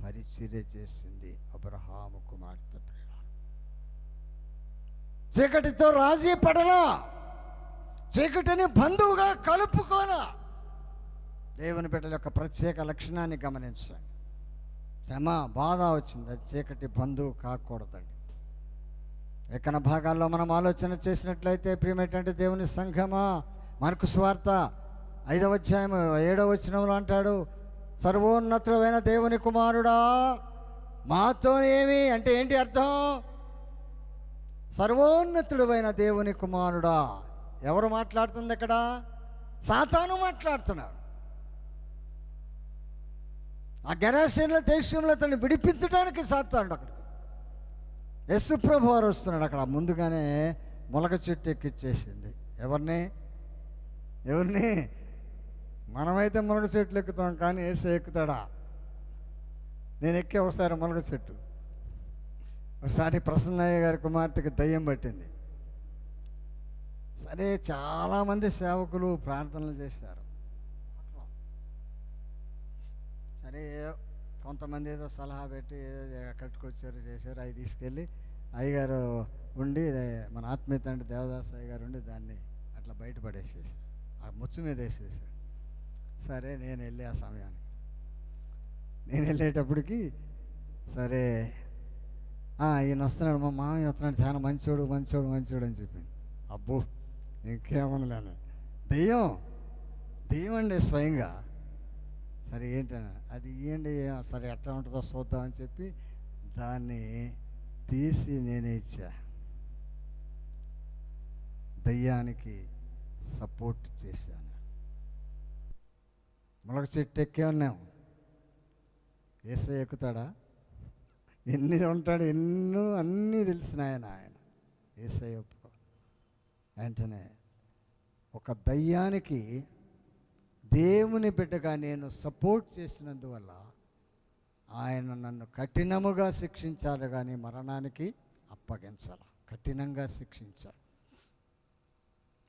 పరిచర్య చేసింది అబ్రహాము కుమార్తె ప్రియురాలు. చీకటితో రాజీ పడలా, చీకటిని బంధువుగా కలుపుకోలా. దేవుని బిడ్డల యొక్క ప్రత్యేక లక్షణాన్ని గమనించండి. శ్రమ, బాధ వచ్చింది, అది చీకటి బంధువు కాకూడదండి. ఎక్కన భాగాల్లో మనం ఆలోచన చేసినట్లయితే ప్రియమైనటువంటి దేవుని సంఘమా, మార్కు సువార్త 5వ అధ్యాయం 7వ వచనంలో అంటాడు, సర్వోన్నతుడైన దేవుని కుమారుడా మాతో ఏమి అంటే ఏంటి అర్థం? సర్వోన్నతుడైన దేవుని కుమారుడా. ఎవరు మాట్లాడుతుంది ఇక్కడ? సాతాను మాట్లాడుతున్నాడు. ఆ గెరాసేనుల దేశంలో తను విడిపించడానికి సాతాను అక్కడికి. యేసు ప్రభు వారు వస్తున్నాడు. అక్కడ ముందుగానే మొలక చెట్టు ఎక్కిచ్చేసింది. ఎవరిని? మనమైతే మొలక చెట్లు ఎక్కుతాం, కానీ యేసు ఎక్కుతాడా? నేను ఎక్కే ఒకసారి మొలక చెట్టు. ఒకసారి ప్రసన్నయ్య గారి కుమార్తెకి దయ్యం పట్టింది. సరే, చాలామంది సేవకులు ప్రార్థనలు చేశారు. సరే, కొంతమంది ఏదో సలహా పెట్టి కట్టుకొచ్చారు, చేశారు. అవి తీసుకెళ్ళి అయ్యగారు ఉండి, మన ఆత్మీయ తండ్రి దేవదాస్ అయ్యగారు ఉండి దాన్ని అట్లా బయటపడేసేసి ఆ ముచ్చు మీద వేసేసాడు. సరే, నేను వెళ్ళి ఆ సమయానికి వెళ్ళేటప్పటికి సరే ఈయన వస్తున్నాడు, మా మామయ్య వస్తున్నాడు, చాలా మంచోడు అని చెప్పింది. అబ్బో ఇంకేమనలేను, దెయ్యం అండి స్వయంగా. సరే ఏంటన్నా అది ఇవ్వండి, సరే ఎట్లా ఉంటుందో చూద్దామని చెప్పి దాన్ని తీసి నేనే ఇచ్చా. దయ్యానికి సపోర్ట్ చేశాను. మొలక చెట్టు ఎక్కే ఉన్నాం. యేసయ్య ఎక్కుతాడా? ఎన్ని ఉంటాడు, ఎన్నో అన్నీ తెలిసిన ఆయన యేసయ్య ఒప్పుకో. వెంటనే ఒక దయ్యానికి దేవుని బిడ్డగా నేను సపోర్ట్ చేసినందువల్ల ఆయన నన్ను కఠినముగా శిక్షించాలి, కానీ మరణానికి అప్పగించాలి. కఠినంగా శిక్షించాలి.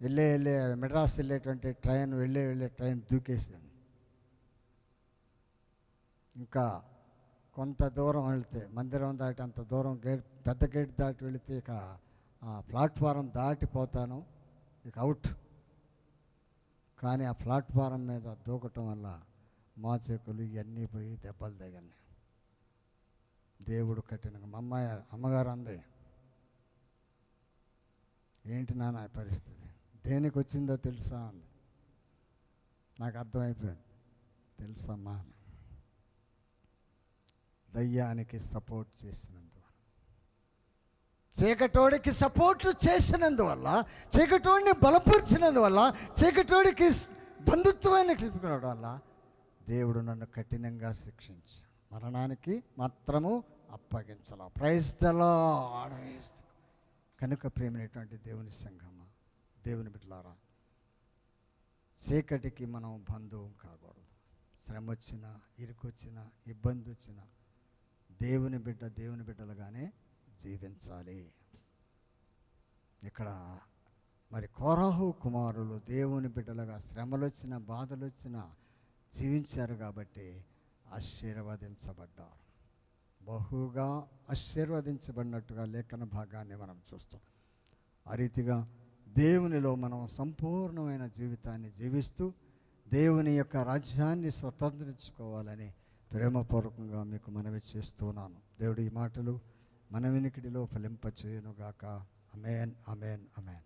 వెళ్ళే మెడ్రాస్ వెళ్ళేటువంటి ట్రైన్ వెళ్ళే ట్రైన్ దూకేసాను. ఇంకా కొంత దూరం వెళితే, మందిరం దాటి అంత దూరం పెద్ద గేట్ దాటి వెళితే ఇక ప్లాట్ఫారం దాటిపోతాను, ఇక అవుట్. కానీ ఆ ప్లాట్ఫారం మీద దూకటం వల్ల మోచేకులు ఇవన్నీ పోయి దెబ్బలు తగినాయి. దేవుడు కఠినంగా మా అమ్మగారు అంది, ఏంటి నాన్న పరిస్థితి, దేనికి వచ్చిందో తెలుసా అంది. నాకు అర్థమైపోయింది. తెలుసమ్మా, దయ్యానికి సపోర్ట్ చేసినందువల్ల, చీకటోడికి సపోర్ట్ చేసినందువల్ల, చీకటోడిని బలపరిచినందువల్ల, చీకటోడికి బంధుత్వాన్ని కలుపుకునడం వల్ల దేవుడు నన్ను కఠినంగా శిక్షించి మరణానికి మాత్రము అప్పగించాల. Praise the lord. కనుక ప్రేమైనటువంటి దేవుని సంఘమా, దేవుని బిడ్డలారా, చీకటికి మనం బంధువు కాకూడదు. శ్రమ వచ్చినా, ఇరుకొచ్చినా, ఇబ్బంది వచ్చినా దేవుని బిడ్డలుగానే జీవించాలి. ఇక్కడ మరి కోరాహు కుమారులు దేవుని బిడ్డలుగా శ్రమలు వచ్చినా, బాధలు వచ్చినా జీవించారు కాబట్టి ఆశీర్వదించబడ్డారు. బహుగా ఆశీర్వదించబడినట్టుగా లేఖన భాగాన్ని మనం చూస్తాం. ఆ రీతిగా దేవునిలో మనం సంపూర్ణమైన జీవితాన్ని జీవిస్తూ దేవుని యొక్క రాజ్యాన్ని స్వతంత్రించుకోవాలని ప్రేమపూర్వకంగా మీకు మనవి చేస్తున్నాను. దేవుడు ఈ మాటలు మన వినికిడిలో ఫలింపచేయునుగాక. అమేన్, అమేన్, అమేన్.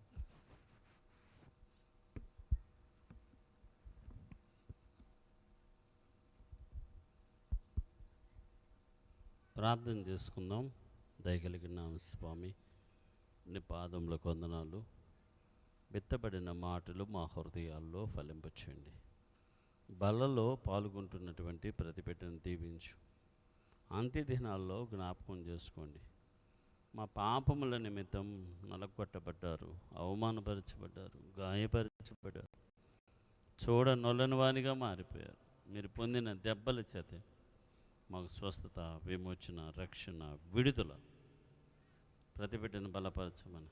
ప్రార్థన చేసుకుందాం. దయగలిగిన స్వామి, నీ పాదములకు వందనాలు. విత్తబడిన మాటలు మా హృదయాల్లో ఫలింపచేయండి. బలలో పాల్గొంటున్నటువంటి ప్రతి బిడ్డను దీవించు. అంత్యదినాల్లో జ్ఞాపకం చేసుకోండి. మా పాపముల నిమిత్తం నలగొట్టబడ్డారు, అవమానపరచబడ్డారు, గాయపరచబడ్డారు, చూడనొల్లని వానిగా మారిపోయారు. మీరు పొందిన దెబ్బల చేతే మాకు స్వస్థత, విమోచన, రక్షణ, విడుదల ప్రతి బిడ్డను బలపరచమని